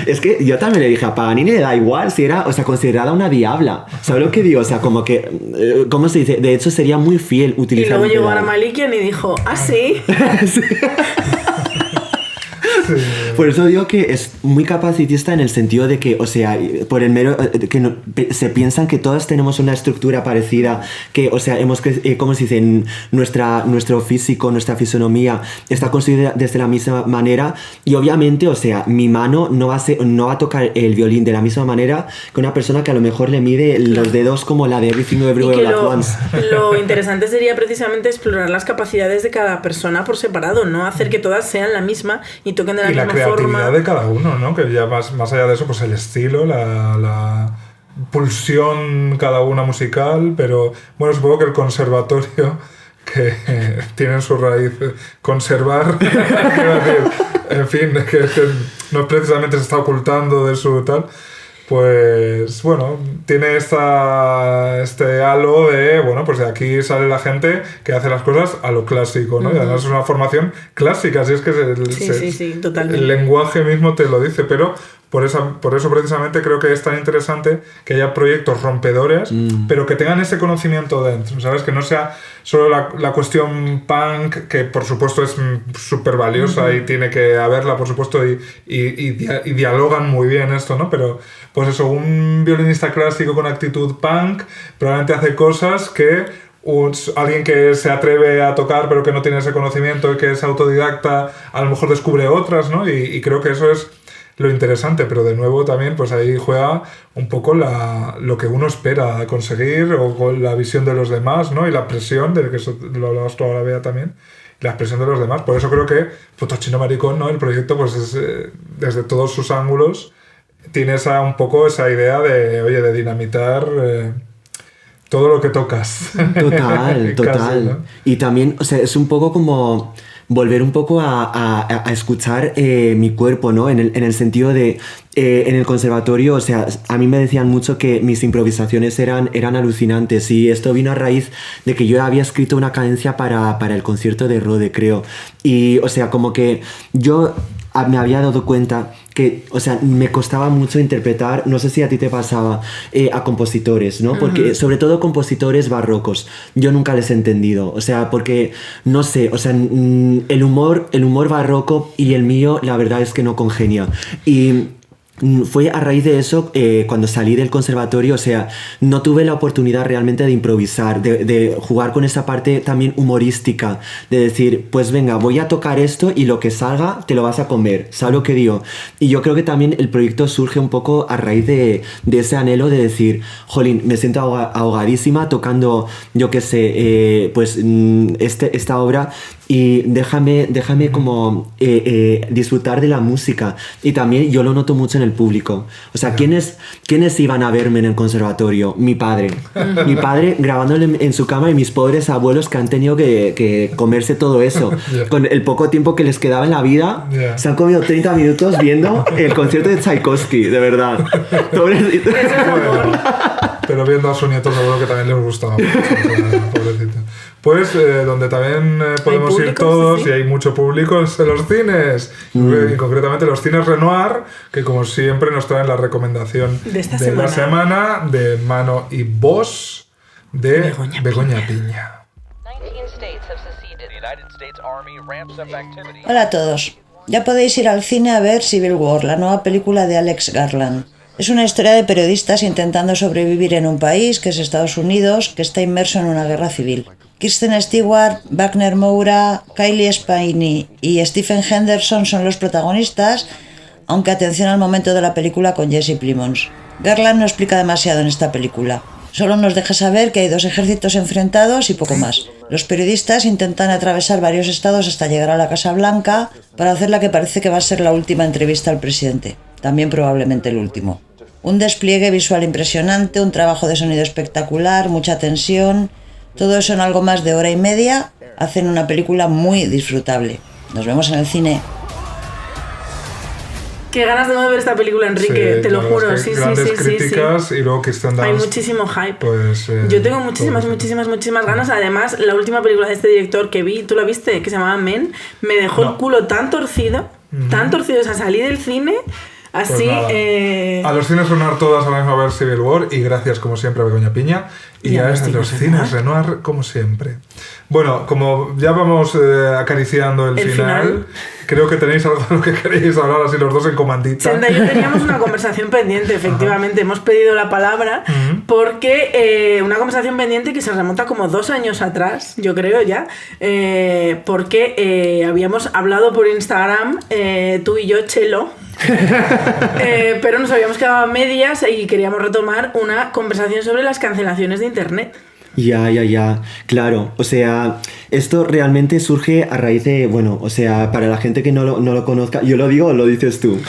E: Es que yo también le dije, a Paganini le da igual si era, o sea, considerada una diabla. ¿Sabes lo que digo? O sea, como que, ¿cómo se dice? De hecho, sería muy fiel utilizar.
C: Y luego llegó Malikian y dijo, ¿ah, sí?
E: Sí. Por eso digo que es muy capacitista en el sentido de que, o sea, por el mero que se piensan que todas tenemos una estructura parecida, que, o sea, como se dice, nuestro físico, nuestra fisonomía está construida desde la misma manera, y obviamente, o sea, mi mano no va a tocar el violín de la misma manera que una persona que a lo mejor le mide los dedos como la de Everything Everywhere All At Once.
C: Lo interesante sería precisamente explorar las capacidades de cada persona por separado, no hacer que todas sean la misma y toquen de la misma forma.
D: Y la creatividad de cada uno, ¿no? Que ya más allá de eso, pues el estilo, la pulsión cada una musical, pero bueno, supongo que el conservatorio, que tiene en su raíz conservar, en fin, que no precisamente se está ocultando de su tal, pues bueno, tiene este halo de, bueno, pues de aquí sale la gente que hace las cosas a lo clásico, ¿no? Y además es una formación clásica, así es que
C: sí, totalmente.
D: El lenguaje mismo te lo dice, pero por eso precisamente creo que es tan interesante que haya proyectos rompedores, pero que tengan ese conocimiento dentro, ¿sabes? Que no sea solo la cuestión punk, que por supuesto es súper valiosa y tiene que haberla, por supuesto, y dialogan muy bien esto, ¿no? Pero, pues eso, un violinista clásico con actitud punk probablemente hace cosas que alguien que se atreve a tocar pero que no tiene ese conocimiento y que es autodidacta, a lo mejor descubre otras, ¿no? Y creo que eso es lo interesante, pero de nuevo también pues ahí juega un poco lo que uno espera conseguir, o con la visión de los demás, ¿no? Y la presión, de que eso lo hablabas tú ahora, Bea, también, la expresión de los demás. Por eso creo que Puto Chino Maricón, ¿no? El proyecto pues es desde todos sus ángulos tiene un poco esa idea de dinamitar todo lo que tocas.
E: Total.
D: Casi, ¿no?
E: Y también, o sea, es un poco como volver un poco a escuchar mi cuerpo, ¿no? En el sentido de, en el conservatorio, o sea, a mí me decían mucho que mis improvisaciones eran alucinantes, y esto vino a raíz de que yo había escrito una cadencia para el concierto de Rode, creo. Y, o sea, como que yo me había dado cuenta que, o sea, me costaba mucho interpretar, no sé si a ti te pasaba, a compositores, ¿no? Porque, sobre todo compositores barrocos, yo nunca les he entendido, o sea, porque, no sé, o sea, el humor barroco y el mío, la verdad es que no congenia. Y fue a raíz de eso, cuando salí del conservatorio, o sea, no tuve la oportunidad realmente de improvisar, de jugar con esa parte también humorística, de decir, pues venga, voy a tocar esto y lo que salga te lo vas a comer, ¿sabes lo que digo? Y yo creo que también el proyecto surge un poco a raíz de ese anhelo de decir, jolín, me siento ahogadísima tocando, yo qué sé, pues esta obra y déjame como disfrutar de la música. Y también yo lo noto mucho en el público. O sea, ¿quiénes iban a verme en el conservatorio? Mi padre. Mi padre grabándole en su cama y mis pobres abuelos que han tenido que comerse todo eso. Con el poco tiempo que les quedaba en la vida, se han comido 30 minutos viendo el concierto de Tchaikovsky, de verdad. Pobrecito.
D: Pero viendo a su nieto seguro que también les gustaba mucho, pobrecito. Pues donde también podemos ir todos, sí, y hay mucho público, es en los cines. Y concretamente los cines Renoir, que como siempre nos traen la recomendación de la semana de Mano y Voz de Begoña Piña.
F: Hola a todos. Ya podéis ir al cine a ver Civil War, la nueva película de Alex Garland. Es una historia de periodistas intentando sobrevivir en un país, que es Estados Unidos, que está inmerso en una guerra civil. Kristen Stewart, Wagner Moura, Kylie Spiney y Stephen Henderson son los protagonistas, aunque atención al momento de la película con Jesse Plimons. Garland no explica demasiado en esta película. Solo nos deja saber que hay dos ejércitos enfrentados y poco más. Los periodistas intentan atravesar varios estados hasta llegar a la Casa Blanca para hacer la que parece que va a ser la última entrevista al presidente. También probablemente el último. Un despliegue visual impresionante, un trabajo de sonido espectacular, mucha tensión. Todo eso en algo más de hora y media hacen una película muy disfrutable. Nos vemos en el cine.
C: Qué ganas de ver esta película, Enrique,
D: sí,
C: te lo juro. Sí,
D: grandes críticas y luego Kirsten Dunst.
C: Hay muchísimo hype.
D: Pues,
C: yo tengo muchísimas ganas. Además, la última película de este director que vi, ¿tú la viste? Que se llamaba Men, me dejó el culo tan torcido, o sea, salí del cine así.
D: Pues a los cines Renoir todas van a ver Civil War y gracias como siempre a Begoña Piña y a los cines Renoir como siempre. Bueno, como ya vamos acariciando el final, creo que tenéis algo de lo que queréis hablar así los dos en comandita.
C: Senda y yo teníamos una conversación pendiente, efectivamente. Hemos pedido la palabra porque una conversación pendiente que se remonta como 2 años atrás, yo creo ya, porque habíamos hablado por Instagram, tú y yo, Chelo, pero nos habíamos quedado a medias y queríamos retomar una conversación sobre las cancelaciones de internet.
E: Ya, claro, o sea, esto realmente surge a raíz de, bueno, o sea, para la gente que no lo conozca, ¿yo lo digo o lo dices tú?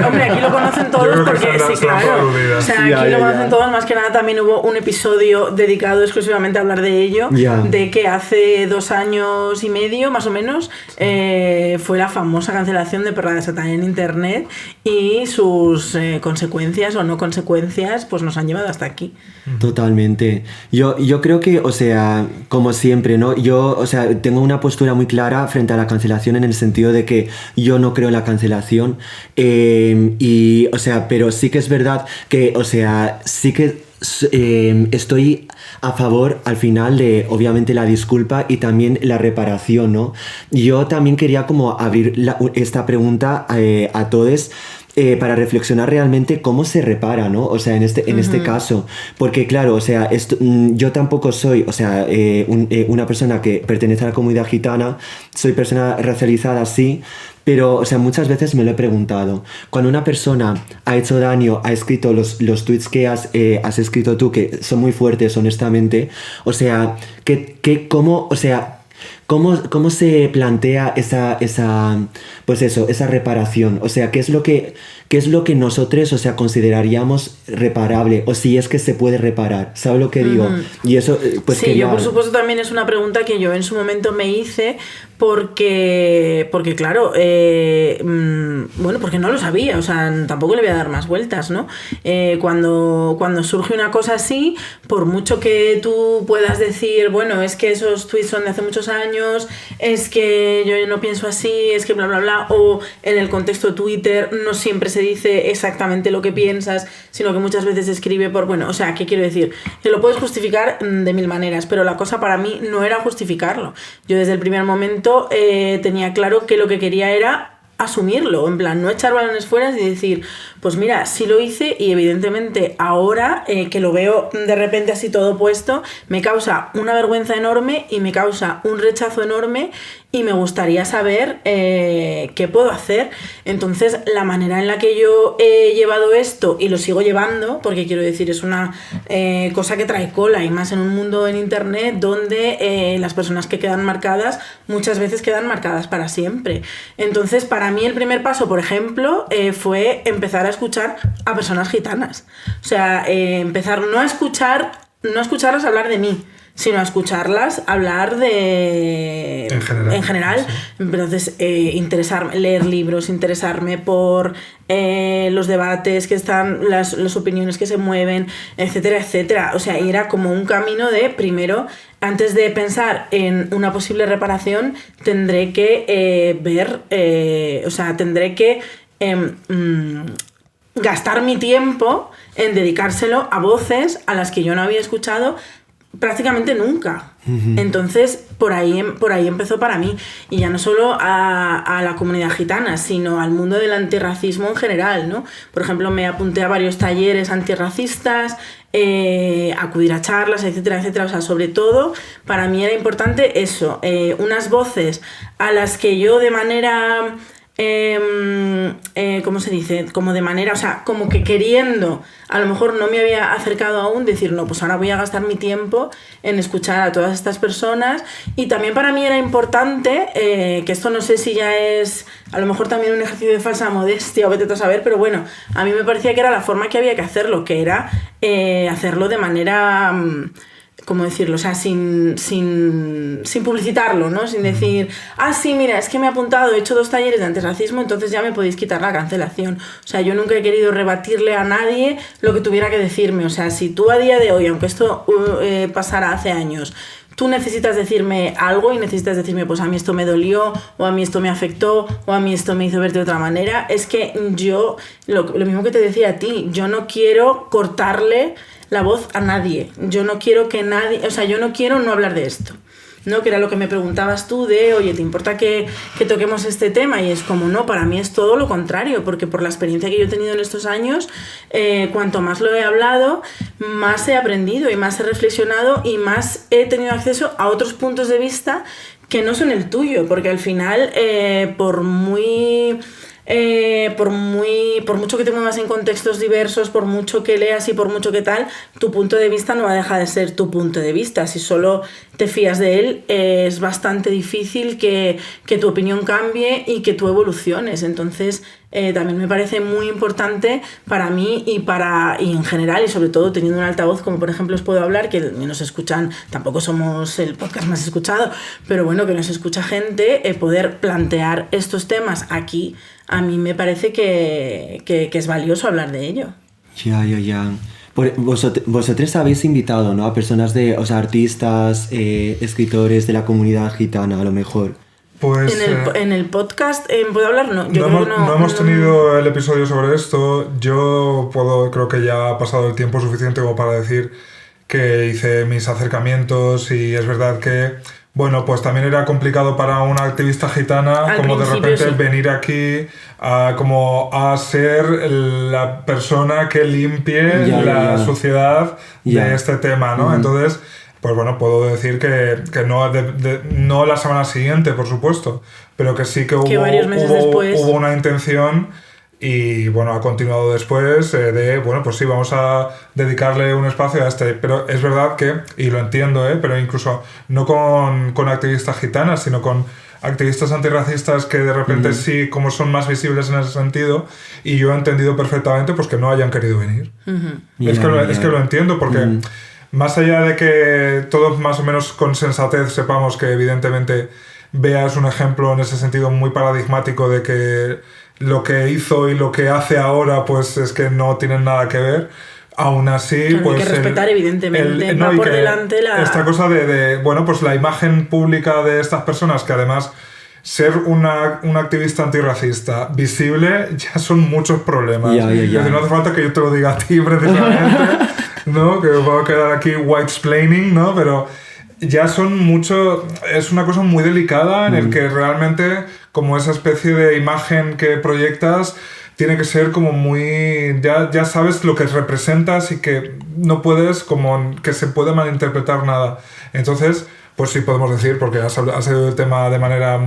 C: Hombre, aquí lo conocen todos porque sí, claro, o sea, aquí lo conocen todos, más que nada también hubo un episodio dedicado exclusivamente a hablar de ello, de que hace 2 años y medio, más o menos, fue la famosa cancelación de Perra de Satán en internet y sus consecuencias o no consecuencias, pues nos han llevado hasta aquí.
E: Totalmente. Yo creo que, o sea, como siempre, ¿no? Yo, o sea, tengo una postura muy clara frente a la cancelación en el sentido de que yo no creo en la cancelación y, o sea, pero sí que es verdad que, o sea, sí que estoy a favor al final de obviamente la disculpa y también la reparación, ¿no? Yo también quería como abrir esta pregunta a todos para reflexionar realmente cómo se repara, ¿no? O sea, en este caso, porque claro, o sea, yo tampoco soy, o sea, una persona que pertenece a la comunidad gitana, soy persona racializada, sí, pero, o sea, muchas veces me lo he preguntado. Cuando una persona ha hecho daño, ha escrito los tweets que has escrito tú, que son muy fuertes, honestamente, o sea, ¿cómo, o sea, ¿cómo se plantea esa reparación? O sea, ¿qué es lo que nosotros, o sea, consideraríamos reparable? O si es que se puede reparar, ¿sabes lo que digo? Y eso, pues
C: sí, yo por supuesto también es una pregunta que yo en su momento me hice porque claro, bueno, porque no lo sabía, o sea, tampoco le voy a dar más vueltas, ¿no? Cuando surge una cosa así, por mucho que tú puedas decir, bueno, es que esos tweets son de hace muchos años, es que yo no pienso así, es que bla bla bla, o en el contexto de Twitter no siempre se dice exactamente lo que piensas, sino que muchas veces se escribe por, bueno, o sea, ¿qué quiero decir? Que lo puedes justificar de 1000 maneras, pero la cosa para mí no era justificarlo. Yo desde el primer momento tenía claro que lo que quería era asumirlo, en plan, no echar balones fuera y decir, Pues mira, sí lo hice y evidentemente ahora que lo veo de repente así todo puesto, me causa una vergüenza enorme y me causa un rechazo enorme y me gustaría saber qué puedo hacer. Entonces, la manera en la que yo he llevado esto y lo sigo llevando, porque quiero decir, es una cosa que trae cola y más en un mundo en internet donde las personas que quedan marcadas muchas veces quedan marcadas para siempre. Entonces, para mí el primer paso, por ejemplo, fue empezar a escuchar a personas gitanas. O sea, empezar no a escucharlas hablar de mí, sino a escucharlas hablar de... En general. Sí. Entonces, interesarme, leer libros, interesarme por los debates que están, las opiniones que se mueven, etcétera, etcétera. O sea, y era como un camino de, primero, antes de pensar en una posible reparación, tendré que tendré que gastar mi tiempo en dedicárselo a voces a las que yo no había escuchado prácticamente nunca. Entonces, por ahí empezó para mí. Y ya no solo a la comunidad gitana, sino al mundo del antirracismo en general, ¿no? Por ejemplo, me apunté a varios talleres antirracistas, acudir a charlas, etcétera, etcétera. O sea, sobre todo, para mí era importante eso, unas voces a las que yo de manera... ¿cómo se dice? Como de manera, o sea, como que queriendo, a lo mejor no me había acercado aún, decir, no, pues ahora voy a gastar mi tiempo en escuchar a todas estas personas. Y también para mí era importante, que esto no sé si ya es a lo mejor también un ejercicio de falsa modestia o vete a saber, pero bueno, a mí me parecía que era la forma que había que hacerlo, que era hacerlo de manera... ¿cómo decirlo? O sea, sin publicitarlo, ¿no? Sin decir, sí, mira, es que me he apuntado, he hecho 2 talleres de antirracismo, entonces ya me podéis quitar la cancelación. O sea, yo nunca he querido rebatirle a nadie lo que tuviera que decirme. O sea, si tú a día de hoy, aunque esto pasara hace años, tú necesitas decirme algo y necesitas decirme, pues a mí esto me dolió, o a mí esto me afectó, o a mí esto me hizo ver de otra manera, es que yo, lo mismo que te decía a ti, yo no quiero cortarle la voz a nadie. Yo no quiero que nadie... O sea, yo no quiero no hablar de esto, ¿no? Que era lo que me preguntabas tú de, oye, ¿te importa que toquemos este tema? Y es como, no, para mí es todo lo contrario, porque por la experiencia que yo he tenido en estos años, cuanto más lo he hablado, más he aprendido y más he reflexionado y más he tenido acceso a otros puntos de vista que no son el tuyo, porque al final, por mucho que te muevas en contextos diversos, por mucho que leas y por mucho que tal, tu punto de vista no va a dejar de ser tu punto de vista. Si solo te fías de él, es bastante difícil que tu opinión cambie y que tú evoluciones. Entonces, también me parece muy importante para mí y en general, y sobre todo teniendo un altavoz como por ejemplo os puedo hablar, que nos escuchan, tampoco somos el podcast más escuchado, pero bueno, que nos escucha gente, poder plantear estos temas aquí, a mí me parece que es valioso hablar de ello.
E: Ya. Vosotros habéis invitado, ¿no? A personas o sea, artistas, escritores de la comunidad gitana, a lo mejor.
C: Pues, en el podcast, ¿puedo hablar? No,
D: no hemos tenido el episodio sobre esto. Yo creo que ya ha pasado el tiempo suficiente como para decir que hice mis acercamientos y es verdad que, bueno, pues también era complicado para una activista gitana como de repente venir aquí a ser la persona que limpie la suciedad de este tema, ¿no? Entonces... Pues bueno, puedo decir que no la semana siguiente, por supuesto, pero que sí que hubo una intención y bueno, ha continuado después bueno, pues sí, vamos a dedicarle un espacio a este. Pero es verdad que, y lo entiendo, pero incluso no con activistas gitanas, sino con activistas antirracistas que de repente sí, como son más visibles en ese sentido, y yo he entendido perfectamente pues que no hayan querido venir. Es que lo entiendo porque... Más allá de que todos más o menos con sensatez sepamos que evidentemente Bea es un ejemplo en ese sentido muy paradigmático de que lo que hizo y lo que hace ahora pues es que no tienen nada que ver, aún así
C: claro,
D: pues
C: hay que respetar evidentemente va por delante
D: esta cosa de bueno, pues la imagen pública de estas personas, que además ser un activista antirracista visible ya son muchos problemas. Es decir, no hace falta que yo te lo diga a ti precisamente, ¿no? Que me puedo quedar aquí whitesplaining, ¿no? Pero ya son mucho... Es una cosa muy delicada en el que realmente, como esa especie de imagen que proyectas, tiene que ser como muy... Ya sabes lo que representas y que no puedes, como que se puede malinterpretar nada. Entonces, pues sí podemos decir, porque ha salido el tema de manera,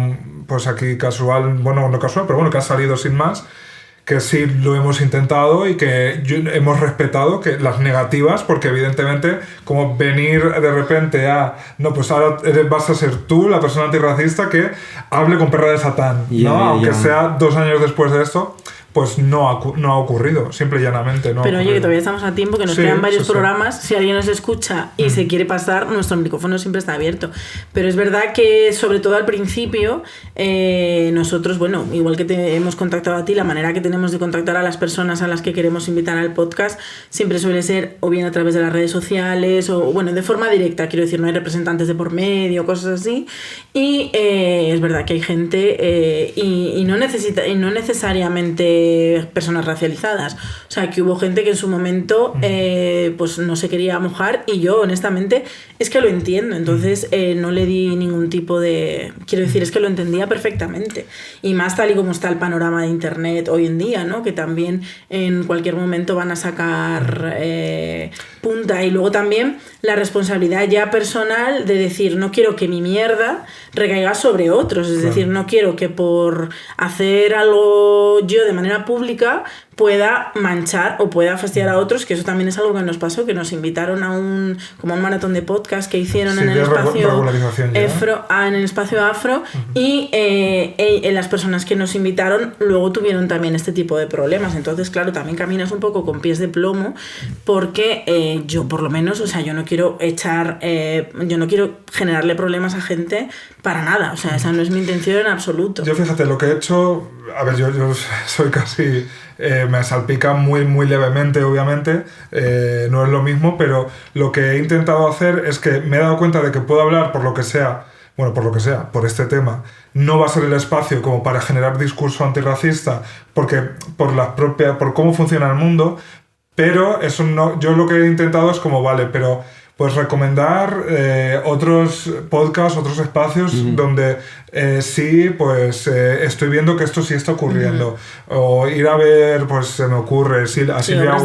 D: pues aquí casual, bueno, no casual, pero bueno, que ha salido sin más, que sí lo hemos intentado y que hemos respetado que las negativas, porque evidentemente como venir de repente a no, pues ahora vas a ser tú la persona antirracista que hable con Perra de Satán, ¿no? Aunque sea 2 años después de esto, pues no ha ocurrido, simple y llanamente. No
C: pero oye, que todavía estamos a tiempo, que nos quedan varios programas. Si alguien nos escucha y se quiere pasar, nuestro micrófono siempre está abierto. Pero es verdad que, sobre todo al principio, nosotros, bueno, igual que te hemos contactado a ti, la manera que tenemos de contactar a las personas a las que queremos invitar al podcast siempre suele ser o bien a través de las redes sociales o, bueno, de forma directa, quiero decir, no hay representantes de por medio, cosas así. Y es verdad que hay gente y no necesariamente personas racializadas, o sea, que hubo gente que en su momento pues no se quería mojar, y yo honestamente es que lo entiendo, entonces no le di ningún tipo de... Quiero decir, es que lo entendía perfectamente, y más tal y como está el panorama de internet hoy en día, ¿no? Que también en cualquier momento van a sacar punta, y luego también la responsabilidad ya personal de decir, no quiero que mi mierda recaiga sobre otros, es decir, no quiero que por hacer algo yo de manera pública pueda manchar o pueda fastidiar a otros, que eso también es algo que nos pasó, que nos invitaron a un maratón de podcast que hicieron en el espacio Afro, y las personas que nos invitaron luego tuvieron también este tipo de problemas. Entonces, claro, también caminas un poco con pies de plomo, porque yo por lo menos, o sea, yo no quiero generarle problemas a gente para nada, o sea, esa no es mi intención en absoluto.
D: Yo, fíjate, lo que he hecho, a ver, yo soy casi... me salpica muy, muy levemente, obviamente, no es lo mismo, pero lo que he intentado hacer es que me he dado cuenta de que puedo hablar por lo que sea, por este tema. No va a ser el espacio como para generar discurso antirracista, porque por cómo funciona el mundo, pero eso no, yo lo que he intentado es como, vale, pero... pues recomendar otros podcasts, otros espacios donde sí, pues estoy viendo que esto sí está ocurriendo. O ir a ver, pues se me ocurre, a Silvia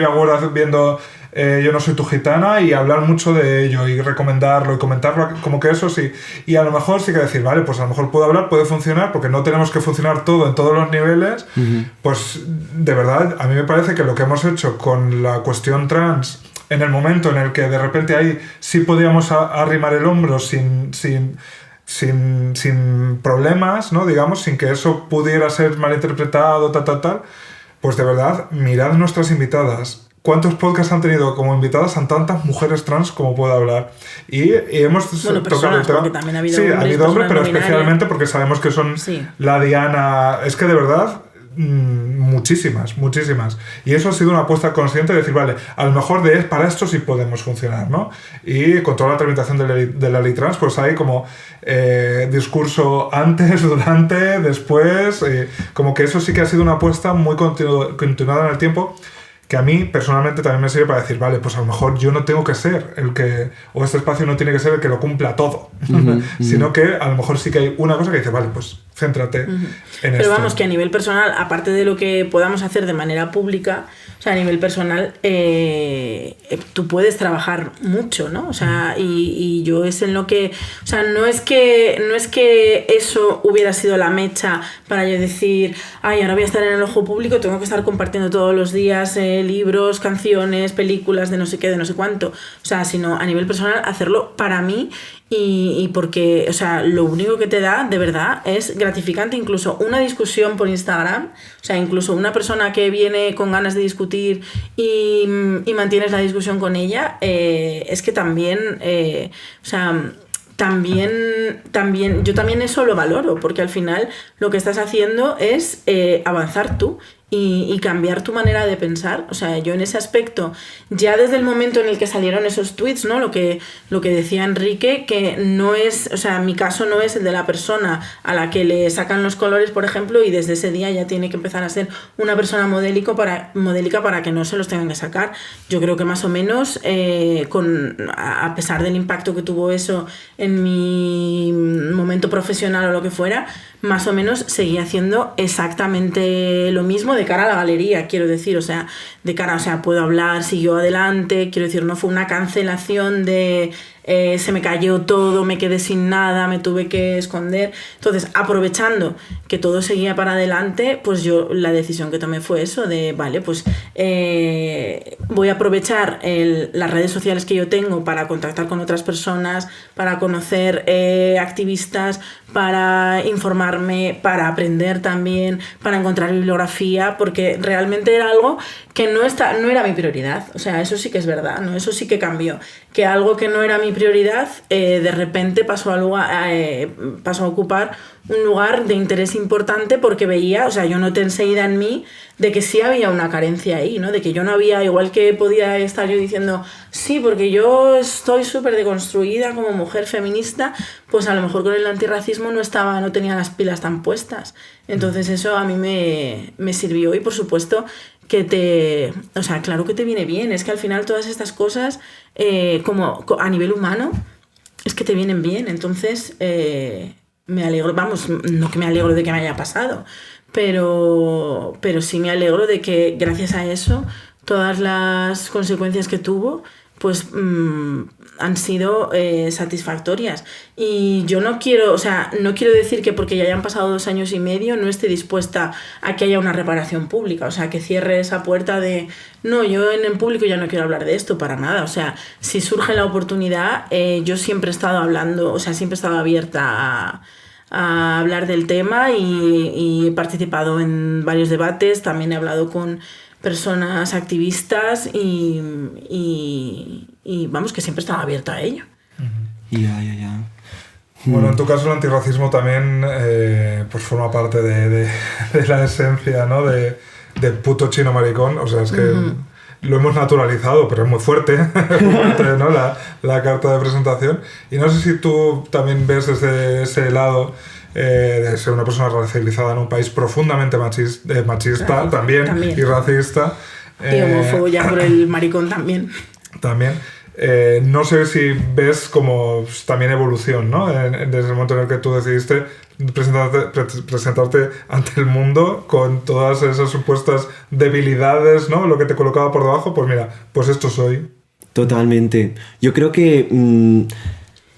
D: Agüera viendo Yo no soy tu gitana, y hablar mucho de ello y recomendarlo y comentarlo, como que eso sí. Y a lo mejor sí que decir, vale, pues a lo mejor puedo hablar, puede funcionar, porque no tenemos que funcionar todo en todos los niveles. Pues de verdad, a mí me parece que lo que hemos hecho con la cuestión trans, en el momento en el que de repente ahí sí podíamos arrimar el hombro sin problemas, ¿no? Digamos, sin que eso pudiera ser malinterpretado, tal, pues de verdad, mirad nuestras invitadas. ¿Cuántos podcasts han tenido como invitadas a tantas mujeres trans como puedo hablar? Y hemos tocado el tema.
C: Porque también ha habido
D: hombres, ha habido hombres, pero especialmente porque sabemos que son la diana. Es que de verdad, muchísimas. Y eso ha sido una apuesta consciente de decir, vale, a lo mejor para esto sí podemos funcionar, ¿no? Y con toda la tramitación de la ley trans, pues hay como discurso antes, durante, después, como que eso sí que ha sido una apuesta muy continuada en el tiempo, que a mí personalmente también me sirve para decir, vale, pues a lo mejor yo no tengo que ser el que, o este espacio no tiene que ser el que lo cumpla todo, sino que a lo mejor sí que hay una cosa que dice, vale, pues céntrate en esto.
C: Pero vamos, que a nivel personal, aparte de lo que podamos hacer de manera pública, o sea, a nivel personal, tú puedes trabajar mucho, ¿no? O sea, y yo es en lo que... O sea, no es que eso hubiera sido la mecha para yo decir, ay, ahora voy a estar en el ojo público, tengo que estar compartiendo todos los días libros, canciones, películas, de no sé qué, de no sé cuánto. O sea, sino a nivel personal, hacerlo para mí. Y porque, o sea, lo único que te da, de verdad, es gratificante. Incluso una discusión por Instagram, o sea, incluso una persona que viene con ganas de discutir y mantienes la discusión con ella, es que también, o sea... También yo también eso lo valoro, porque al final lo que estás haciendo es avanzar tú y cambiar tu manera de pensar. O sea, yo en ese aspecto, ya desde el momento en el que salieron esos tweets, ¿no? Lo que decía Enrique, que no es, o sea, mi caso no es el de la persona a la que le sacan los colores, por ejemplo, y desde ese día ya tiene que empezar a ser una persona modélica para que no se los tengan que sacar. Yo creo que más o menos, a pesar del impacto que tuvo eso en mi momento profesional o lo que fuera, más o menos seguía haciendo exactamente lo mismo de cara a la galería, quiero decir, o sea, puedo hablar, siguió adelante, quiero decir, no fue una cancelación de se me cayó todo, me quedé sin nada, me tuve que esconder. Entonces, aprovechando que todo seguía para adelante, pues yo la decisión que tomé fue eso, de vale, pues voy a aprovechar las redes sociales que yo tengo para contactar con otras personas, para conocer activistas, para informarme, para aprender también, para encontrar bibliografía, porque realmente era algo que no era mi prioridad. O sea, eso sí que es verdad, ¿no? Eso sí que cambió. Que algo que no era mi prioridad, de repente pasó a ocupar un lugar de interés importante, porque veía, o sea, yo noté enseguida en mí de que sí había una carencia ahí, ¿no? De que yo no había, igual que podía estar yo diciendo, sí, porque yo estoy súper deconstruida como mujer feminista, pues a lo mejor con el antirracismo no tenía las pilas tan puestas. Entonces eso a mí me sirvió, y por supuesto que o sea, claro que te viene bien, es que al final todas estas cosas, como a nivel humano, es que te vienen bien. Entonces me alegro, vamos, no que me alegro de que me haya pasado, pero sí me alegro de que gracias a eso todas las consecuencias que tuvo pues han sido satisfactorias. Y yo no quiero decir que porque ya hayan pasado 2 años y medio no esté dispuesta a que haya una reparación pública, o sea, que cierre esa puerta de no, yo en el público ya no quiero hablar de esto para nada. O sea, si surge la oportunidad, yo siempre he estado hablando, o sea, siempre he estado abierta a hablar del tema, y he participado en varios debates, también he hablado con personas activistas y vamos, que siempre estaba abierta a ello.
E: Ya.
D: Bueno, en tu caso el antirracismo también pues forma parte de la esencia, ¿no? de puto chino maricón. O sea, es que lo hemos naturalizado, pero es muy fuerte, ¿no? la carta de presentación. Y no sé si tú también ves desde ese lado de ser una persona racializada en un país profundamente machista también, y racista.
C: Y homófobo ya por el maricón también.
D: También. No sé si ves como también evolución, ¿no? Desde el momento en el que tú decidiste presentarte ante el mundo con todas esas supuestas debilidades, ¿no? Lo que te colocaba por debajo, pues mira, pues esto soy.
E: Totalmente. Yo creo que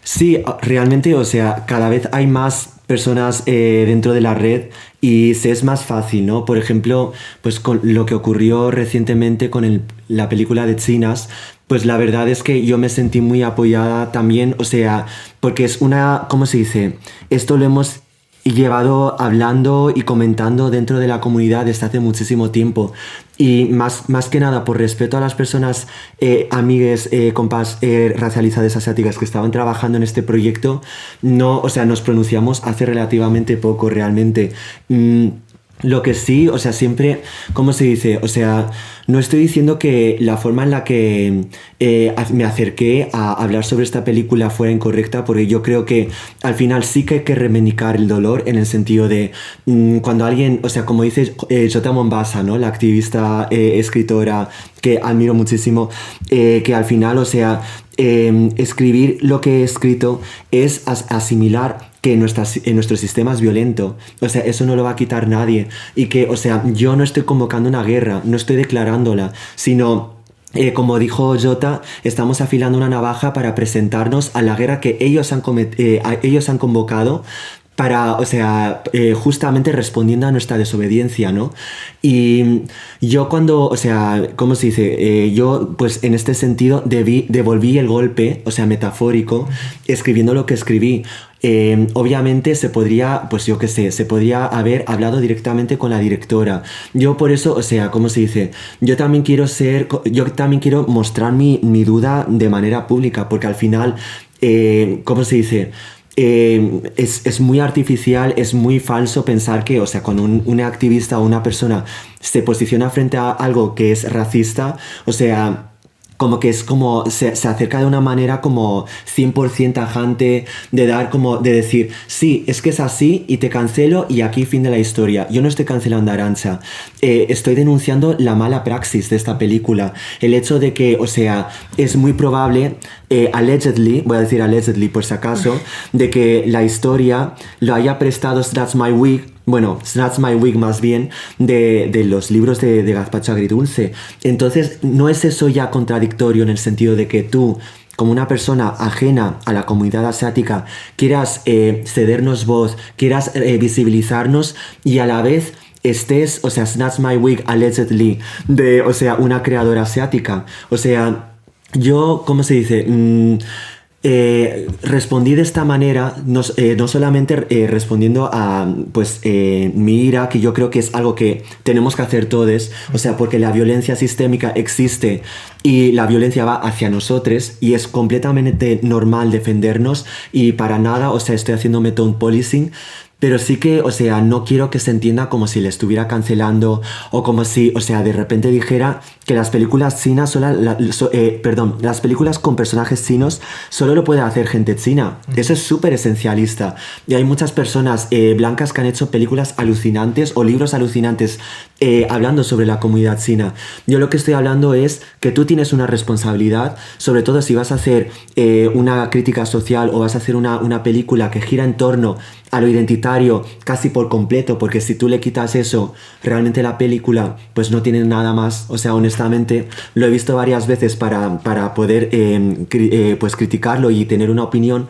E: sí, realmente, o sea, cada vez hay más personas dentro de la red y se es más fácil, ¿no? Por ejemplo, pues con lo que ocurrió recientemente con la película de Chinas, pues la verdad es que yo me sentí muy apoyada también, o sea, porque es ¿cómo se dice? Esto lo hemos llevado hablando y comentando dentro de la comunidad desde hace muchísimo tiempo, y más que nada por respeto a las personas, amigues, compas racializadas asiáticas que estaban trabajando en este proyecto, o sea, nos pronunciamos hace relativamente poco realmente. Lo que sí, o sea, siempre, ¿cómo se dice? O sea, no estoy diciendo que la forma en la que me acerqué a hablar sobre esta película fuera incorrecta, porque yo creo que al final sí que hay que reivindicar el dolor, en el sentido de cuando alguien, o sea, como dice Jota Mombasa, ¿no? La activista, escritora que admiro muchísimo, que al final, o sea, escribir lo que he escrito es asimilar que en nuestro sistema es violento. O sea, eso no lo va a quitar nadie. Y que, o sea, yo no estoy convocando una guerra, no estoy declarándola, sino como dijo Jota, estamos afilando una navaja para presentarnos a la guerra que ellos han convocado, para, o sea, justamente respondiendo a nuestra desobediencia, ¿no? Y yo cuando, o sea, ¿cómo se dice? Yo, pues en este sentido, devolví el golpe, o sea, metafórico, escribiendo lo que escribí. Obviamente se podría, pues yo qué sé, se podría haber hablado directamente con la directora. Yo por eso, o sea, ¿cómo se dice? Yo también quiero mostrar mi duda de manera pública, porque al final, ¿cómo se dice? Es muy artificial, es muy falso pensar que, o sea, cuando un activista o una persona se posiciona frente a algo que es racista, o sea, como que es como se acerca de una manera como 100% tajante de dar como de decir sí, es que es así y te cancelo y aquí fin de la historia. Yo no estoy cancelando a Arantxa, estoy denunciando la mala praxis de esta película, el hecho de que, o sea, es muy probable, allegedly, voy a decir allegedly por si acaso, de que la historia lo haya prestado That's My Wig, bueno, That's My Wig más bien, de los libros de Gazpacho Agridulce. Entonces, ¿no es eso ya contradictorio en el sentido de que tú, como una persona ajena a la comunidad asiática, quieras cedernos voz, quieras visibilizarnos y a la vez estés, o sea, That's My Wig allegedly, o sea, una creadora asiática? O sea, yo, ¿cómo se dice? Respondí de esta manera, no solamente respondiendo a pues mi ira, que yo creo que es algo que tenemos que hacer todos, o sea, porque la violencia sistémica existe y la violencia va hacia nosotros y es completamente normal defendernos y para nada, o sea, estoy haciéndome tone policing. Pero sí que, o sea, no quiero que se entienda como si le estuviera cancelando o como si, o sea, de repente dijera que las películas chinas las películas con personajes chinos solo lo puede hacer gente china. Eso es súper esencialista. Y hay muchas personas blancas que han hecho películas alucinantes o libros alucinantes hablando sobre la comunidad china. Yo lo que estoy hablando es que tú tienes una responsabilidad, sobre todo si vas a hacer una crítica social o vas a hacer una película que gira en torno a lo identitario casi por completo, porque si tú le quitas eso, realmente la película pues no tiene nada más. O sea, honestamente lo he visto varias veces para poder pues criticarlo y tener una opinión.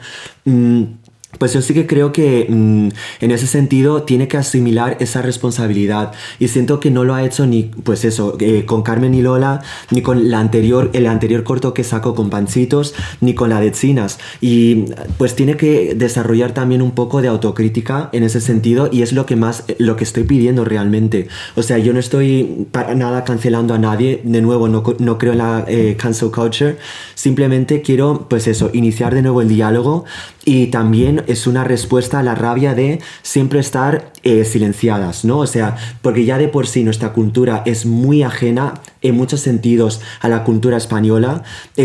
E: Pues yo sí que creo que en ese sentido tiene que asimilar esa responsabilidad y siento que no lo ha hecho ni pues eso con Carmen y Lola, ni con el anterior corto que sacó con Panchitos, ni con la de Chinas, y pues tiene que desarrollar también un poco de autocrítica en ese sentido y es lo que estoy pidiendo realmente. O sea, yo no estoy para nada cancelando a nadie, de nuevo no creo en la cancel culture, simplemente quiero pues eso, iniciar de nuevo el diálogo y también es una respuesta a la rabia de siempre estar silenciadas, ¿no? O sea, porque ya de por sí nuestra cultura es muy ajena en muchos sentidos a la cultura española,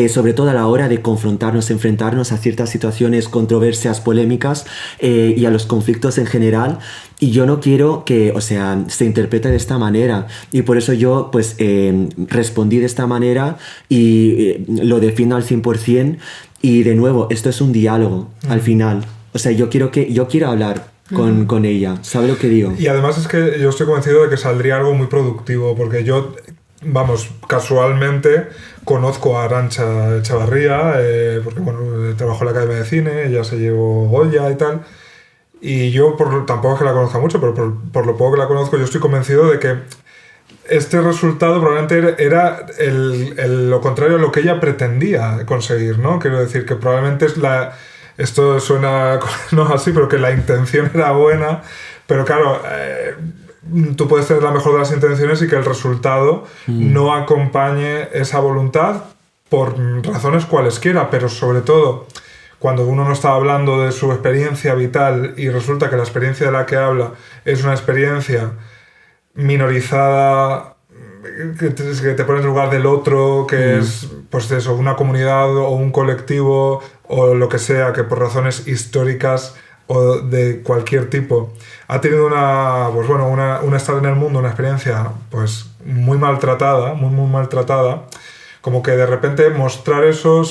E: sobre todo a la hora de enfrentarnos a ciertas situaciones, controversias, polémicas y a los conflictos en general. Y yo no quiero que, o sea, se interprete de esta manera. Y por eso yo, pues, respondí de esta manera y lo defiendo al 100%. Y de nuevo, esto es un diálogo al final. O sea, yo quiero hablar con ella. ¿Sabe lo que digo?
D: Y además es que yo estoy convencido de que saldría algo muy productivo, porque yo, vamos, casualmente conozco a Arantxa Echavarría, porque bueno, trabajó en la Academia de Cine, ella se llevó Goya y tal. Y yo, tampoco es que la conozca mucho, pero por lo poco que la conozco, yo estoy convencido de que este resultado probablemente era lo contrario a lo que ella pretendía conseguir, ¿no? Quiero decir que probablemente esto suena no así, pero que la intención era buena, pero claro, tú puedes tener la mejor de las intenciones y que el resultado no acompañe esa voluntad por razones cualesquiera, pero sobre todo cuando uno no está hablando de su experiencia vital y resulta que la experiencia de la que habla es una experiencia minorizada, que te pone en lugar del otro, que es pues eso, una comunidad o un colectivo o lo que sea, que por razones históricas o de cualquier tipo ha tenido un estar en el mundo, una experiencia pues muy maltratada, muy maltratada, como que de repente mostrar eso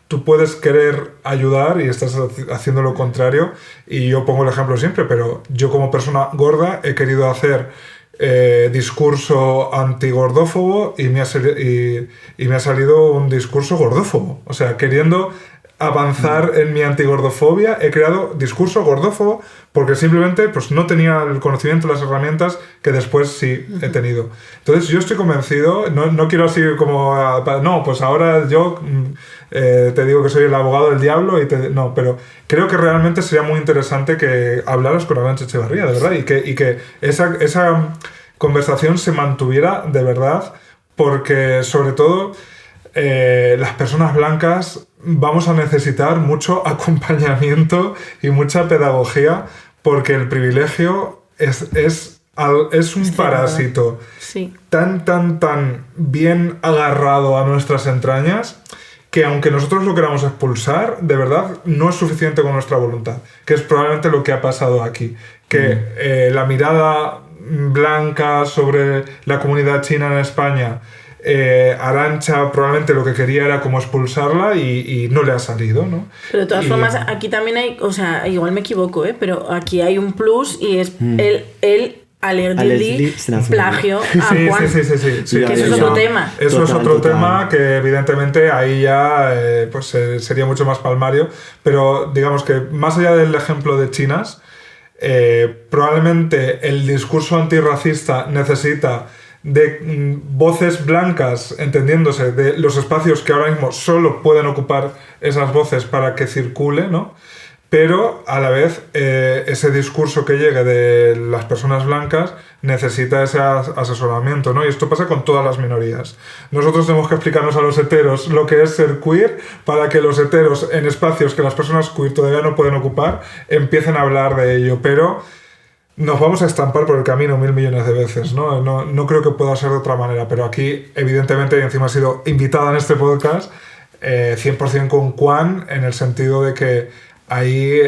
D: tú puedes querer ayudar y estás haciendo lo contrario. Y yo pongo el ejemplo siempre, pero yo como persona gorda he querido hacer discurso antigordófobo y me ha salido un discurso gordófobo. O sea, queriendo avanzar en mi antigordofobia, he creado discurso gordófobo porque simplemente pues, no tenía el conocimiento, las herramientas que después sí he tenido. Entonces yo estoy convencido, no quiero así como... no, pues ahora yo te digo que soy el abogado del diablo no, pero creo que realmente sería muy interesante que hablaras con Arantxa Echavarría, de verdad, y que esa conversación se mantuviera de verdad, porque sobre todo las personas blancas vamos a necesitar mucho acompañamiento y mucha pedagogía, porque el privilegio es es un parásito
C: Sí.
D: tan bien agarrado a nuestras entrañas que aunque nosotros lo queramos expulsar, de verdad no es suficiente con nuestra voluntad, que es probablemente lo que ha pasado aquí, que la mirada blanca sobre la comunidad china en España, Arantxa probablemente lo que quería era como expulsarla y no le ha salido, ¿no?
C: Pero de todas formas, aquí también hay, o sea, igual me equivoco, pero aquí hay un plus y es el allegedly plagio a Juan.
D: Sí,
C: que eso es otro tema.
D: Eso es otro tema que evidentemente ahí ya pues sería mucho más palmario, pero digamos que más allá del ejemplo de chinas, probablemente el discurso antirracista necesita de voces blancas, entendiéndose, de los espacios que ahora mismo solo pueden ocupar esas voces para que circule, ¿no? Pero a la vez ese discurso que llegue de las personas blancas necesita ese asesoramiento, ¿no? Y esto pasa con todas las minorías. Nosotros tenemos que explicarnos a los heteros lo que es ser queer para que los heteros en espacios que las personas queer todavía no pueden ocupar empiecen a hablar de ello, pero nos vamos a estampar por el camino 1000 millones de veces, ¿no? No creo que pueda ser de otra manera, pero aquí evidentemente, y encima ha sido invitada en este podcast, 100% con Juan, en el sentido de que ahí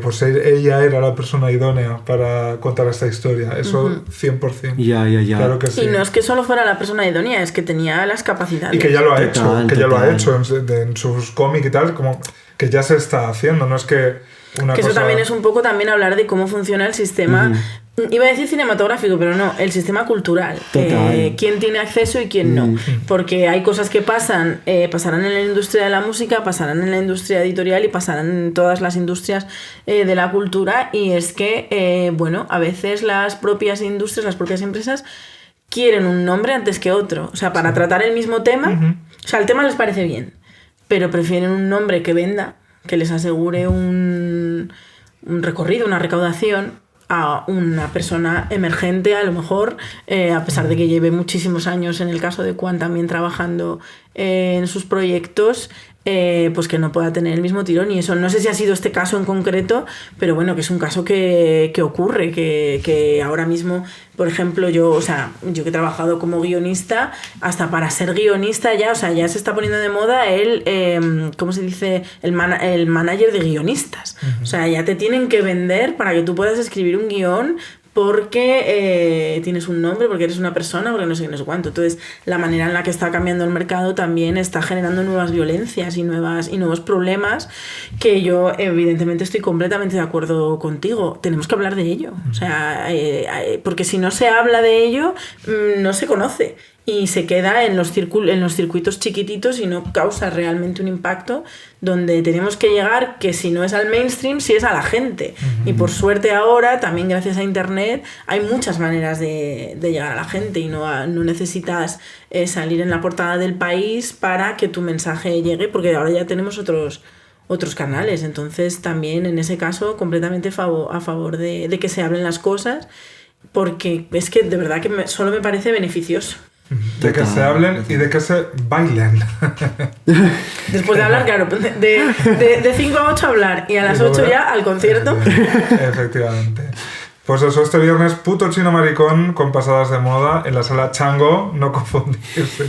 D: pues ella era la persona idónea para contar esta historia. Eso 100%.
E: Ya.
D: Claro que sí.
C: Y no es que solo fuera la persona idónea, es que tenía las capacidades.
D: Y que ya lo ha hecho,
E: Total.
D: en sus cómics y tal, como que ya se está haciendo, no es que una
C: que
D: cosa...
C: eso también es un poco también hablar de cómo funciona el sistema, iba a decir cinematográfico, pero no, el sistema cultural. Quién tiene acceso y quién no. Porque hay cosas que pasarán en la industria de la música, pasarán en la industria editorial y pasarán en todas las industrias de la cultura, y es que, bueno, a veces las propias industrias, las propias empresas quieren un nombre antes que otro. O sea, para tratar el mismo tema, o sea, el tema les parece bien, pero prefieren un nombre que venda, que les asegure un recorrido, una recaudación, a una persona emergente, a lo mejor, a pesar de que lleve muchísimos años, en el caso de Juan, también trabajando en sus proyectos, pues que no pueda tener el mismo tirón. Y eso no sé si ha sido este caso en concreto, pero bueno, que es un caso que ocurre, que ahora mismo, por ejemplo, yo que he trabajado como guionista, hasta para ser guionista ya, o sea, ya se está poniendo de moda ¿cómo se dice? El manager de guionistas. O sea, ya te tienen que vender para que tú puedas escribir un guión, porque tienes un nombre, porque eres una persona, porque no sé cuánto. Entonces, la manera en la que está cambiando el mercado también está generando nuevas violencias y nuevos problemas, que yo evidentemente estoy completamente de acuerdo contigo. Tenemos que hablar de ello. O sea, porque si no se habla de ello, no se conoce. Y se queda en los circuitos chiquititos y no causa realmente un impacto donde tenemos que llegar, que si no es al mainstream, si es a la gente. Y por suerte ahora, también gracias a internet, hay muchas maneras de llegar a la gente, y no necesitas salir en la portada del País para que tu mensaje llegue, porque ahora ya tenemos otros canales. Entonces también en ese caso completamente a favor de que se hablen las cosas, porque es que de verdad que solo me parece beneficioso.
D: De que se hablen y de que se bailen.
C: Después de hablar, claro, de 5 a 8 hablar y a las 8 ya al concierto.
D: Efectivamente. Pues eso, este viernes, puto chino maricón con pasadas de moda en la sala Chango, no confundirse.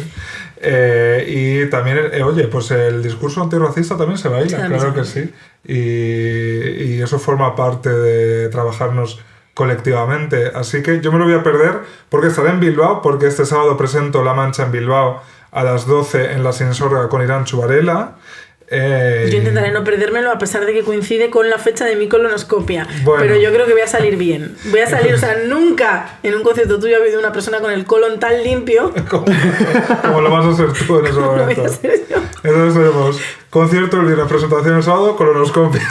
D: Y también, oye, pues el discurso antirracista también se baila, claro que sí. Y eso forma parte de trabajarnos colectivamente, así que yo me lo voy a perder porque estaré en Bilbao, porque este sábado presento La Mancha en Bilbao a las 12 en la Sinsorga con Irantxu Varela.
C: Yo intentaré no perdérmelo, a pesar de que coincide con la fecha de mi colonoscopia.
D: Bueno.
C: Pero yo creo que voy a salir bien. Voy a salir, o sea, nunca en un concierto tuyo ha habido una persona con el colon tan limpio
D: como lo vas a hacer tú en ese momento.
C: Lo voy a hacer yo.
D: Entonces tenemos concierto el viernes, presentación el sábado, colonoscopia.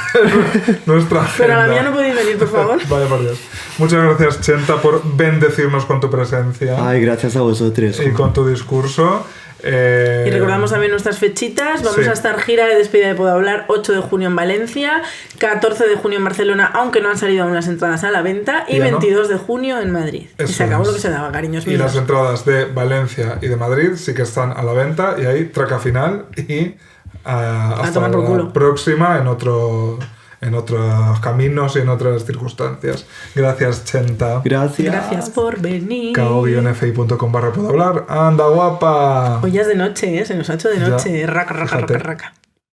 D: Nuestra agenda.
C: Pero a la mía no podéis venir, por favor.
D: Vaya por Dios. Muchas gracias, Chenta, por bendecirnos con tu presencia.
E: Ay, gracias a vosotros.
D: Y con tu discurso.
C: Y recordamos también nuestras fechitas. Vamos a estar gira de despedida de Puedo Hablar, 8 de junio en Valencia, 14 de junio en Barcelona, aunque no han salido aún las entradas a la venta, y 22 de junio en Madrid. Y se acabó lo que se daba, cariños míos.
D: Y las entradas de Valencia y de Madrid sí que están a la venta, y ahí traca final y
C: a tomar por culo.
D: próxima en en otros caminos y en otras circunstancias. Gracias, Chenta.
C: Gracias por venir.
D: kao-fi.com/puedo hablar. ¡Anda, guapa!
C: Hoy ya es de noche, se nos ha hecho de noche.
D: Ya,
C: Raca, raca,
D: fíjate.
C: raca, raca.